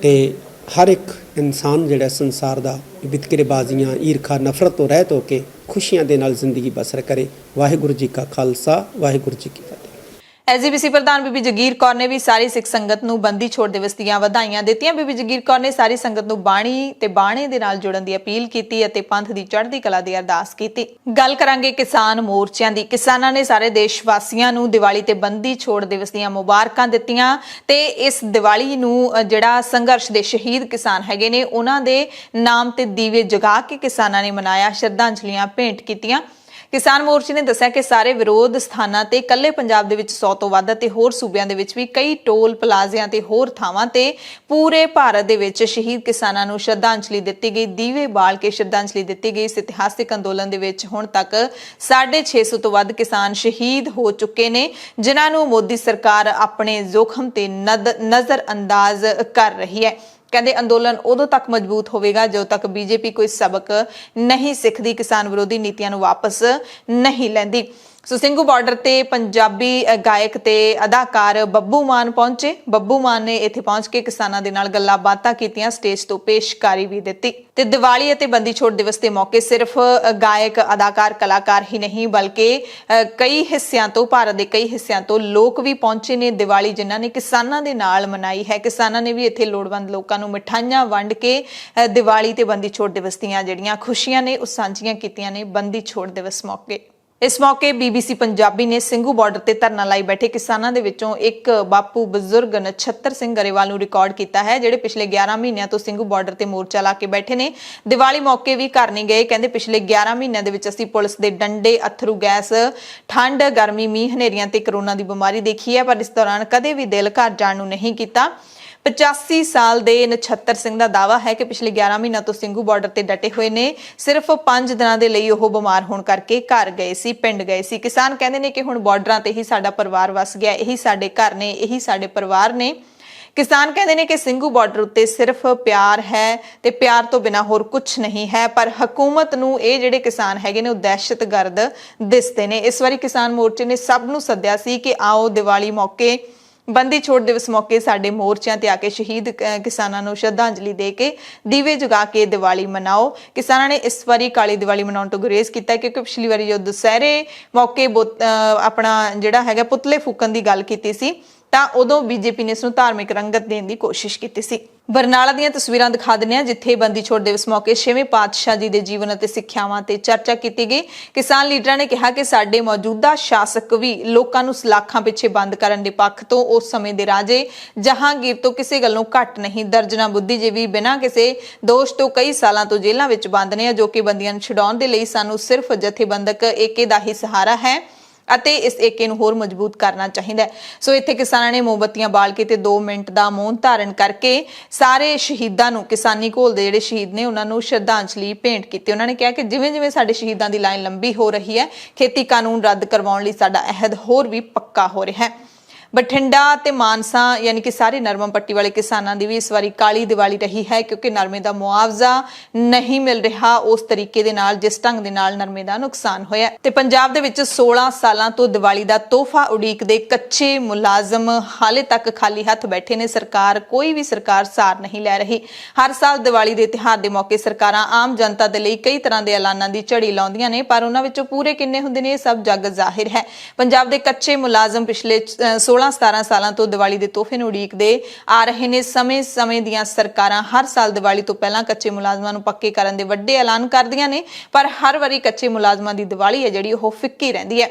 ਤੇ ਹਰ ਇੱਕ ਇਨਸਾਨ ਜਿਹੜਾ ਸੰਸਾਰ ਦਾ ਵਿਤਕਰੇਬਾਜ਼ੀਆਂ ਈਰਖਾ ਨਫ਼ਰਤ ਤੋਂ ਰਹਿਤ ਹੋ ਕੇ ਖੁਸ਼ੀਆਂ ਦੇ ਨਾਲ ਜ਼ਿੰਦਗੀ ਬਸਰ ਕਰੇ। ਵਾਹਿਗੁਰੂ ਜੀ ਕਾ ਖਾਲਸਾ, ਵਾਹਿਗੁਰੂ ਜੀ ਕੀ ਫਤਿਹ। ਐਸਜੀਪੀਸੀ ਪ੍ਰਧਾਨ ਬੀਬੀ ਜਗੀਰ ਕੌਰ ਨੇ ਵੀ ਸਾਰੀ ਸਿੱਖ ਸੰਗਤ ਨੂੰ ਬੰਦੀ ਛੋੜ ਦਿਵਸ ਦੀਆਂ ਵਧਾਈਆਂ ਦਿੱਤੀਆਂ। ਬੀਬੀ ਜਗੀਰ ਕੌਰ ਨੇ ਸਾਰੀ ਸੰਗਤ ਨੂੰ ਬਾਣੀ ਤੇ ਬਾਣੇ ਦੇ ਨਾਲ ਜੁੜਨ ਦੀ ਅਪੀਲ ਕੀਤੀ ਅਤੇ ਪੰਥ ਦੀ ਚੜ੍ਹਦੀ ਕਲਾ ਦੀ ਅਰਦਾਸ ਕੀਤੀ। ਗੱਲ ਕਰਾਂਗੇ ਕਿਸਾਨ ਮੋਰਚਿਆਂ ਦੀ। ਕਿਸਾਨਾਂ ਨੇ ਸਾਰੇ ਦੇਸ਼ ਵਾਸੀਆਂ ਨੂੰ ਦੀਵਾਲੀ ਤੇ ਬੰਦੀ ਛੋੜ ਦਿਵਸ ਦੀਆਂ ਮੁਬਾਰਕਾਂ ਦਿੱਤੀਆਂ ਤੇ ਇਸ ਦੀਵਾਲੀ ਨੂੰ ਜਿਹੜਾ ਸੰਘਰਸ਼ ਦੇ ਸ਼ਹੀਦ ਕਿਸਾਨ ਹੈਗੇ ਨੇ ਉਹਨਾਂ ਦੇ ਨਾਮ ਤੇ ਦੀਵੇ ਜਗਾ ਕੇ ਕਿਸਾਨਾਂ ਨੇ ਮਨਾਇਆ, ਸ਼ਰਧਾਂਜਲੀਆਂ ਭੇਂਟ ਕੀਤੀਆਂ। ਕਿਸਾਨ ਮੋਰਚੇ ਨੇ ਦੱਸਿਆ ਕਿ ਸਾਰੇ ਵਿਰੋਧ ਸਥਾਨਾਂ ਤੇ ਇਕੱਲੇ ਪੰਜਾਬ ਦੇ ਵਿੱਚ 100 ਤੋਂ ਵੱਧ ਅਤੇ ਹੋਰ ਸੂਬਿਆਂ ਦੇ ਵਿੱਚ ਵੀ ਕਈ ਟੋਲ ਪਲਾਜ਼ਿਆਂ ਤੇ ਹੋਰ ਥਾਵਾਂ ਤੇ ਪੂਰੇ ਭਾਰਤ ਦੇ ਵਿੱਚ ਸ਼ਹੀਦ ਕਿਸਾਨਾਂ ਨੂੰ ਸ਼ਰਧਾਂਜਲੀ ਦਿੱਤੀ ਗਈ, ਦੀਵੇ ਬਾਲ ਕੇ ਸ਼ਰਧਾਂਜਲੀ ਦਿੱਤੀ ਗਈ। ਇਸ ਇਤਿਹਾਸਿਕ ਅੰਦੋਲਨ ਦੇ ਵਿੱਚ ਹੁਣ ਤੱਕ 650 ਤੋਂ ਵੱਧ ਕਿਸਾਨ ਸ਼ਹੀਦ ਹੋ ਚੁੱਕੇ ਨੇ ਜਿਨ੍ਹਾਂ ਨੂੰ ਮੋਦੀ ਸਰਕਾਰ ਆਪਣੇ ਜ਼ੋਖਮ ਤੇ ਨਜ਼ਰ ਅੰਦਾਜ਼ ਕਰ ਰਹੀ ਹੈ। ਕਹਿੰਦੇ ਅੰਦੋਲਨ ਉਦੋਂ ਤੱਕ ਮਜ਼ਬੂਤ ਹੋਵੇਗਾ ਜਦੋਂ ਤੱਕ ਬੀਜੇਪੀ ਕੋਈ ਸਬਕ ਨਹੀਂ ਸਿੱਖਦੀ, ਕਿਸਾਨ ਵਿਰੋਧੀ ਨੀਤੀਆਂ ਨੂੰ ਵਾਪਸ ਨਹੀਂ ਲੈਂਦੀ। ਸੋ ਸਿੰਘੂ ਬਾਰਡਰ ਤੇ ਪੰਜਾਬੀ ਗਾਇਕ ਤੇ ਅਦਾਕਾਰ ਬੱਬੂ ਮਾਨ ਪਹੁੰਚੇ। ਬੱਬੂ ਮਾਨ ਨੇ ਇੱਥੇ ਪਹੁੰਚ ਕੇ ਕਿਸਾਨਾਂ ਦੇ ਨਾਲ ਗੱਲਾਂ ਬਾਤਾਂ ਕੀਤੀਆਂ, ਸਟੇਜ ਤੋਂ ਪੇਸ਼ਕਾਰੀ ਵੀ ਦਿੱਤੀ। ਤੇ ਦੀਵਾਲੀ ਅਤੇ ਬੰਦੀ ਛੋੜ ਦਿਵਸ ਦੇ ਮੌਕੇ ਸਿਰਫ ਗਾਇਕ, ਅਦਾਕਾਰ, ਕਲਾਕਾਰ ਹੀ ਨਹੀਂ ਬਲਕਿ ਕਈ ਹਿੱਸਿਆਂ ਤੋਂ, ਭਾਰਤ ਦੇ ਕਈ ਹਿੱਸਿਆਂ ਤੋਂ ਲੋਕ ਵੀ ਪਹੁੰਚੇ ਨੇ ਦੀਵਾਲੀ ਜਿਨ੍ਹਾਂ ਨੇ ਕਿਸਾਨਾਂ ਦੇ ਨਾਲ ਮਨਾਈ ਹੈ। ਕਿਸਾਨਾਂ ਨੇ ਵੀ ਇੱਥੇ ਲੋੜਵੰਦ ਲੋਕਾਂ ਨੂੰ ਮਿਠਾਈਆਂ ਵੰਡ ਕੇ ਦੀਵਾਲੀ ਤੇ ਬੰਦੀ ਛੋੜ ਦਿਵਸ ਦੀਆਂ ਜਿਹੜੀਆਂ ਖੁਸ਼ੀਆਂ ਨੇ ਉਹ ਸਾਂਝੀਆਂ ਕੀਤੀਆਂ ਨੇ ਬੰਦੀ ਛੋੜ ਦਿਵਸ ਮੌਕੇ। ਇਸ ਮੌਕੇ BBC ਪੰਜਾਬੀ ਨੇ ਸਿੰਘੂ ਬਾਰਡਰ ਤੇ ਧਰਨਾ ਲਾਈ ਬੈਠੇ ਕਿਸਾਨਾਂ ਦੇ ਵਿੱਚੋਂ ਇੱਕ ਬਾਪੂ ਬਜ਼ੁਰਗ ਨਛੱਤਰ ਸਿੰਘ ਗਰੇਵਾਲ ਨੂੰ ਰਿਕਾਰਡ ਕੀਤਾ ਹੈ ਜਿਹੜੇ ਪਿਛਲੇ 11 ਮਹੀਨਿਆਂ ਤੋਂ ਸਿੰਘੂ ਬਾਰਡਰ ਤੇ ਮੋਰਚਾ ਲਾ ਕੇ ਬੈਠੇ ਨੇ। ਦੀਵਾਲੀ ਮੌਕੇ ਵੀ ਘਰ ਨਹੀਂ ਗਏ। ਕਹਿੰਦੇ ਪਿਛਲੇ 11 ਮਹੀਨਿਆਂ ਦੇ ਵਿੱਚ ਅਸੀਂ ਪੁਲਿਸ ਦੇ ਡੰਡੇ, ਅਥਰੂ ਗੈਸ, ਠੰਡ, ਗਰਮੀ, ਮੀਂਹ, ਹਨੇਰੀਆਂ ਤੇ ਕਰੋਨਾ ਦੀ ਬਿਮਾਰੀ ਦੇਖੀ ਹੈ ਪਰ ਇਸ ਦੌਰਾਨ ਕਦੇ ਵੀ ਦਿਲ ਘਰ ਜਾਣ ਨੂੰ ਨਹੀਂ ਕੀਤਾ। 85 ਸਾਲ ਦੇ ਨਛੱਤਰ ਸਿੰਘ ਦਾ ਦਾਵਾ ਹੈ ਕਿ ਪਿਛਲੇ 11 ਮਹੀਨਿਆਂ ਤੋਂ ਸਿੰਘੂ ਬਾਰਡਰ ਤੇ ਡਟੇ ਹੋਏ ਨੇ। ਸਿਰਫ 5 ਦਿਨਾਂ ਦੇ ਲਈ ਉਹ ਬਿਮਾਰ ਹੋਣ ਕਰਕੇ ਘਰ ਗਏ ਸੀ, ਪਿੰਡ ਗਏ ਸੀ। ਕਿਸਾਨ ਕਹਿੰਦੇ ਨੇ ਕਿ ਹੁਣ ਬਾਰਡਰਾਂ ਤੇ ਹੀ ਸਾਡਾ ਪਰਿਵਾਰ ਵਸ ਗਿਆ, ਇਹੀ ਸਾਡੇ ਘਰ ਨੇ, ਇਹੀ ਸਾਡੇ ਪਰਿਵਾਰ ਨੇ। ਕਿਸਾਨ ਕਹਿੰਦੇ ਨੇ ਕਿ ਸਿੰਘੂ ਬਾਰਡਰ ਉੱਤੇ ਸਿਰਫ ਪਿਆਰ ਹੈ ਤੇ ਪਿਆਰ ਤੋਂ ਬਿਨਾਂ ਹੋਰ ਕੁਝ ਨਹੀਂ ਹੈ ਪਰ ਹਕੂਮਤ ਨੂੰ ਇਹ ਜਿਹੜੇ ਕਿਸਾਨ ਹੈਗੇ ਨੇ ਉਹ ਦਹਿਸ਼ਤਗਰਦ ਦਿਸਦੇ ਨੇ। ਇਸ ਵਾਰੀ ਕਿਸਾਨ ਮੋਰਚੇ ਨੇ ਸਭ ਨੂੰ ਸੱਦਿਆ ਸੀ ਕਿ ਆਓ ਦੀਵਾਲੀ ਮੌਕੇ ਬੰਦੀ ਛੋੜ ਦਿਵਸ ਮੌਕੇ ਸਾਡੇ ਮੋਰਚਿਆਂ ਤੇ ਆ ਕੇ ਸ਼ਹੀਦ ਕਿਸਾਨਾਂ ਨੂੰ ਸ਼ਰਧਾਂਜਲੀ ਦੇ ਕੇ ਦੀਵੇ ਜਗਾ ਕੇ ਦੀਵਾਲੀ ਮਨਾਓ। ਕਿਸਾਨਾਂ ਨੇ ਇਸ ਵਾਰੀ ਕਾਲੀ ਦੀਵਾਲੀ ਮਨਾਉਣ ਤੋਂ ਗੁਰੇਜ਼ ਕੀਤਾ ਕਿਉਂਕਿ ਪਿਛਲੀ ਵਾਰੀ ਜਦੋਂ ਦੁਸਹਿਰੇ ਮੌਕੇ ਆਪਣਾ ਜਿਹੜਾ ਹੈਗਾ ਪੁਤਲੇ ਫੂਕਣ ਦੀ ਗੱਲ ਕੀਤੀ ਸੀ ਤਾਂ ਉਦੋਂ ਬੀਜੇਪੀ ਨੇ ਇਸ ਨੂੰ ਧਾਰਮਿਕ ਰੰਗਤ ਦੇਣ ਦੀ ਕੋਸ਼ਿਸ਼ ਕੀਤੀ ਸੀ। ਬਰਨਾਲਾ ਦੀਆਂ ਤਸਵੀਰਾਂ ਦਿਖਾ ਦਿੰਦੇ ਹਾਂ ਜਿੱਥੇ ਬੰਦੀ ਛੋੜ ਦਿਵਸ ਮੌਕੇ 6ਵੇਂ ਪਾਤਸ਼ਾਹ ਜੀ ਦੇ ਜੀਵਨ ਅਤੇ ਸਿੱਖਿਆਵਾਂ ਤੇ ਚਰਚਾ ਕੀਤੀ ਗਈ। ਕਿਸਾਨ ਲੀਡਰਾਂ ਨੇ ਕਿਹਾ ਕਿ ਸਾਡੇ ਮੌਜੂਦਾ ਸ਼ਾਸਕ ਵੀ ਲੋਕਾਂ ਨੂੰ ਸਲਾਖਾਂ ਪਿੱਛੇ ਬੰਦ ਕਰਨ ਦੇ ਪੱਖ ਤੋਂ ਉਸ ਸਮੇਂ ਦੇ ਰਾਜੇ ਜਹਾਂਗੀਰ ਤੋਂ ਕਿਸੇ ਗੱਲੋਂ ਘੱਟ ਨਹੀਂ। ਦਰਜਨਾਂ ਬੁੱਧੀਜੀਵੀ ਬਿਨਾਂ ਕਿਸੇ ਦੋਸ਼ ਤੋਂ ਕਈ ਸਾਲਾਂ ਤੋਂ ਜੇਲ੍ਹਾਂ ਵਿੱਚ ਬੰਦ ਨੇ ਜੋ ਕਿ ਬੰਦੀਆਂ ਨੂੰ ਛੁਡਾਉਣ ਦੇ ਲਈ ਸਾਨੂੰ ਸਿਰਫ ਜਥੇਬੰਦਕ ਏਕੇ ਦਾ ਹੀ ਸਹਾਰਾ ਹੈ ਅਤੇ ਇਸ ਏਕੇ ਨੂੰ ਹੋਰ ਮਜ਼ਬੂਤ ਕਰਨਾ ਚਾਹੀਦਾ ਹੈ। ਸੋ ਇੱਥੇ ਕਿਸਾਨਾਂ ਨੇ ਮੋਮਬੱਤੀਆਂ ਬਾਲ ਕੇ ਤੇ 2 ਮਿੰਟ ਦਾ ਮੌਨ ਧਾਰਨ ਕਰਕੇ ਸਾਰੇ ਸ਼ਹੀਦਾਂ ਨੂੰ ਕਿਸਾਨੀ ਘੋਲ ਦੇ ਜਿਹੜੇ ਸ਼ਹੀਦ ਨੇ ਉਹਨਾਂ ਨੂੰ ਸ਼ਰਧਾਂਜਲੀ ਭੇਂਟ ਕੀਤੀ। ਉਹਨਾਂ ਨੇ ਕਿਹਾ ਕਿ ਜਿਵੇਂ-ਜਿਵੇਂ ਸਾਡੇ ਸ਼ਹੀਦਾਂ ਦੀ ਲਾਈਨ ਲੰਬੀ ਹੋ ਰਹੀ ਹੈ ਖੇਤੀ ਕਾਨੂੰਨ ਰੱਦ ਕਰਵਾਉਣ ਲਈ ਸਾਡਾ ਅਹਿਦ ਹੋਰ ਵੀ ਪੱਕਾ ਹੋ ਰਿਹਾ ਹੈ। ਬਠਿੰਡਾ ਤੇ ਮਾਨਸਾ ਯਾਨੀ ਕਿ ਸਾਰੇ ਨਰਮਾ ਪੱਟੀ ਵਾਲੇ ਕਿਸਾਨਾਂ ਦੀ ਵੀ ਇਸ ਵਾਰੀ ਕਾਲੀ ਦੀਵਾਲੀ ਰਹੀ ਹੈ ਕਿਉਂਕਿ ਨਰਮੇ ਦਾ ਮੁਆਵਜ਼ਾ ਨਹੀਂ ਮਿਲ ਰਿਹਾ ਉਸ ਤਰੀਕੇ ਦੇ ਨਾਲ ਜਿਸ ਢੰਗ ਦੇ ਨਾਲ ਨਰਮੇ ਦਾ ਨੁਕਸਾਨ ਹੋਇਆ। ਤੇ ਪੰਜਾਬ ਦੇ ਵਿੱਚ 16 ਸਾਲਾਂ ਤੋਂ ਦੀਵਾਲੀ ਦਾ ਤੋਹਫਾ ਉਡੀਕਦੇ ਕੱਚੇ ਮੁਲਾਜ਼ਮ ਹਾਲੇ ਤੱਕ ਖਾਲੀ ਹੱਥ ਬੈਠੇ ਨੇ। ਕੋਈ ਵੀ ਸਰਕਾਰ ਸਾਰ ਨਹੀਂ ਲੈ ਰਹੀ। ਹਰ ਸਾਲ ਦੀਵਾਲੀ ਦੇ ਤਿਉਹਾਰ ਦੇ ਮੌਕੇ ਸਰਕਾਰਾਂ ਆਮ ਜਨਤਾ ਦੇ ਲਈ ਕਈ ਤਰ੍ਹਾਂ ਦੇ ਐਲਾਨਾਂ ਦੀ ਝੜੀ ਲਾਉਂਦੀਆਂ ਨੇ ਪਰ ਉਹਨਾਂ ਵਿੱਚੋਂ ਪੂਰੇ ਕਿੰਨੇ ਹੁੰਦੇ ਨੇ ਇਹ ਸਭ ਜੱਗ ਜ਼ਾਹਿਰ ਹੈ। ਪੰਜਾਬ ਦੇ ਕੱਚੇ ਮੁਲਾਜ਼ਮ ਪਿਛਲੇ 16-17 ਸਾਲਾਂ ਤੋਂ ਦੀਵਾਲੀ ਦੇ ਤੋਹਫੇ ਨੂੰ ਉਡੀਕਦੇ ਆ ਰਹੇ ਨੇ। ਸਮੇਂ ਦੀਆਂ ਸਰਕਾਰਾਂ ਹਰ ਸਾਲ ਦੀਵਾਲੀ ਤੋਂ ਪਹਿਲਾਂ ਕੱਚੇ ਮੁਲਾਜ਼ਮਾਂ ਨੂੰ ਪੱਕੇ ਕਰਨ ਦੇ ਵੱਡੇ ਐਲਾਨ ਕਰਦੀਆਂ ਨੇ ਪਰ ਹਰ ਵਾਰੀ ਕੱਚੇ ਮੁਲਾਜ਼ਮਾਂ ਦੀ ਦੀਵਾਲੀ ਹੈ ਜਿਹੜੀ ਉਹ ਫਿੱਕੀ ਰਹਿੰਦੀ ਹੈ।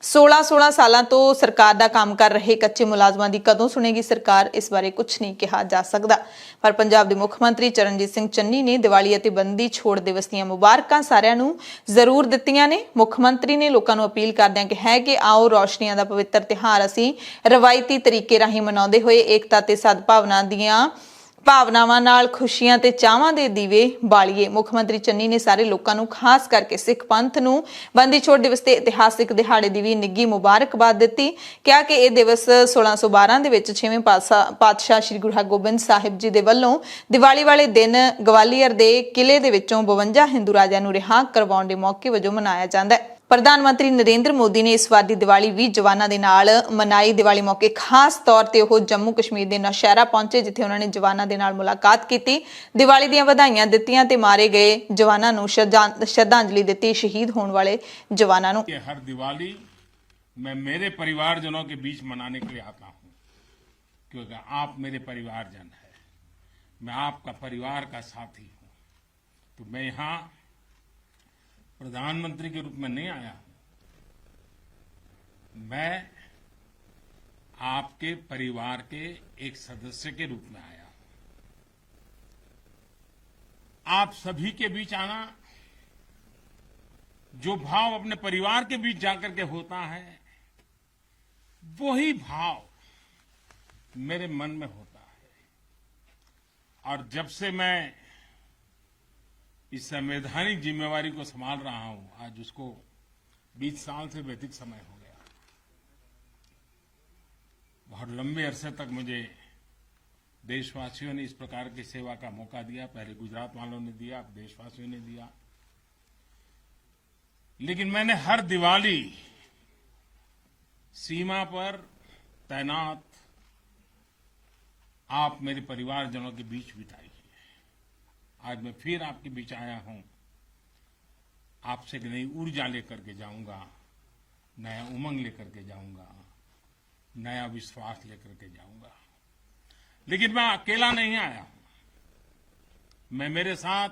16 ਸਾਲਾਂ ਤੋਂ ਸਰਕਾਰ ਦਾ ਕੰਮ ਕਰ ਰਹੇ ਕੱਚੇ ਮੁਲਾਜ਼ਮਾਂ ਦੀ ਕਦੋਂ ਸੁਣੇਗੀ ਸਰਕਾਰ ਇਸ ਬਾਰੇ ਕੁਝ ਨਹੀਂ ਕਿਹਾ ਜਾ ਸਕਦਾ। ਪਰ ਪੰਜਾਬ ਦੇ ਮੁੱਖ ਮੰਤਰੀ ਚਰਨਜੀਤ ਸਿੰਘ ਚੰਨੀ ਨੇ ਦੀਵਾਲੀ ਅਤੇ ਬੰਦੀ ਛੋੜ ਦਿਵਸ ਦੀਆਂ ਮੁਬਾਰਕਾਂ ਸਾਰਿਆਂ ਨੂੰ ਜ਼ਰੂਰ ਦਿੱਤੀਆਂ ਨੇ। ਮੁੱਖ ਮੰਤਰੀ ਨੇ ਲੋਕਾਂ ਨੂੰ ਅਪੀਲ ਕਰਦਿਆਂ ਕਿਹਾ ਕਿ ਆਓ ਰੌਸ਼ਨੀਆਂ ਦਾ ਪਵਿੱਤਰ ਤਿਉਹਾਰ ਅਸੀਂ ਰਵਾਇਤੀ ਤਰੀਕੇ ਰਾਹੀਂ ਮਨਾਉਂਦੇ ਹੋਏ ਏਕਤਾ ਤੇ ਸਦਭਾਵਨਾ ਦੀਆਂ ਭਾਵਨਾਵਾਂ ਨਾਲ ਖੁਸ਼ੀਆਂ ਤੇ ਚਾਵਾਂ ਦੇ ਦੀਵੇ ਬਾਲੀਏ। ਮੁੱਖ ਮੰਤਰੀ ਚੰਨੀ ਨੇ ਸਾਰੇ ਲੋਕਾਂ ਨੂੰ ਖਾਸ ਕਰਕੇ ਸਿੱਖ ਪੰਥ ਨੂੰ ਬੰਦੀ ਛੋੜ ਦਿਵਸ ਤੇ ਇਤਿਹਾਸਿਕ ਦਿਹਾੜੇ ਦੀ ਵੀ ਨਿੱਘੀ ਮੁਬਾਰਕਬਾਦ ਦਿੱਤੀ। ਕਿਹਾ ਕਿ ਇਹ ਦਿਵਸ 1612 ਦੇ ਵਿੱਚ 6ਵੇਂ ਪਾਤਸ਼ਾਹ ਸ੍ਰੀ ਗੁਰੂ ਹਰਗੋਬਿੰਦ ਸਾਹਿਬ ਜੀ ਦੇ ਵੱਲੋਂ ਦੀਵਾਲੀ ਵਾਲੇ ਦਿਨ ਗਵਾਲੀਅਰ ਦੇ ਕਿਲੇ ਦੇ ਵਿੱਚੋਂ 52 ਹਿੰਦੂ ਰਾਜਿਆਂ ਨੂੰ ਰਿਹਾ ਕਰਵਾਉਣ ਦੇ ਮੌਕੇ ਵਜੋਂ ਮਨਾਇਆ ਜਾਂਦਾ ਹੈ। ਪ੍ਰਧਾਨ ਮੰਤਰੀ ਨਰਿੰਦਰ ਮੋਦੀ ਨੇ ਇਸ ਵਾਰ ਦੀ ਦੀਵਾਲੀ ਵੀ ਜਵਾਨਾਂ ਦੇ ਨਾਲ ਮਨਾਈ। ਦੀਵਾਲੀ ਮੌਕੇ ਖਾਸ ਤੌਰ ਤੇ ਉਹ ਜੰਮੂ ਕਸ਼ਮੀਰ ਦੇ ਨੌਸ਼ਹਿਰਾ ਪਹੁੰਚੇ ਜਿੱਥੇ ਉਹਨਾਂ ਨੇ ਜਵਾਨਾਂ ਦੇ ਨਾਲ ਮੁਲਾਕਾਤ ਕੀਤੀ, ਦੀਵਾਲੀ ਦੀਆਂ ਵਧਾਈਆਂ ਦਿੱਤੀਆਂ ਤੇ ਮਾਰੇ ਗਏ ਜਵਾਨਾਂ ਨੂੰ ਸ਼ਰਧਾਂਜਲੀ ਦਿੱਤੀ। ਸ਼ਹੀਦ ਹੋਣ ਵਾਲੇ ਜਵਾਨਾਂ ਨੂੰ हर दिवाली मैं मेरे परिवारजनों के बीच मनाने के लिए आता हूं क्योंकि आप मेरे परिवारजन है, मैं आपका परिवार का साथी हूं। तो मैं यहां प्रधानमंत्री के रूप में नहीं आया हूं, मैं आपके परिवार के एक सदस्य के रूप में आया हूं। आप सभी के बीच आना, जो भाव अपने परिवार के बीच जाकर के होता है वही भाव मेरे मन में होता है। और जब से मैं इस संवैधानिक जिम्मेवारी को संभाल रहा हूं, आज उसको 20 साल से भी अधिक समय हो गया। बहुत लंबे अरसे तक मुझे देशवासियों ने इस प्रकार की सेवा का मौका दिया। पहले गुजरात वालों ने दिया, अब देशवासियों ने दिया। लेकिन मैंने हर दिवाली सीमा पर तैनात आप मेरे परिवारजनों के बीच बिताई है। आज मैं फिर आपके बीच आया हूं, आपसे एक नई ऊर्जा लेकर के जाऊंगा, नया उमंग लेकर के जाऊंगा, नया विश्वास लेकर के जाऊंगा। लेकिन मैं अकेला नहीं आया हूं, मैं मेरे साथ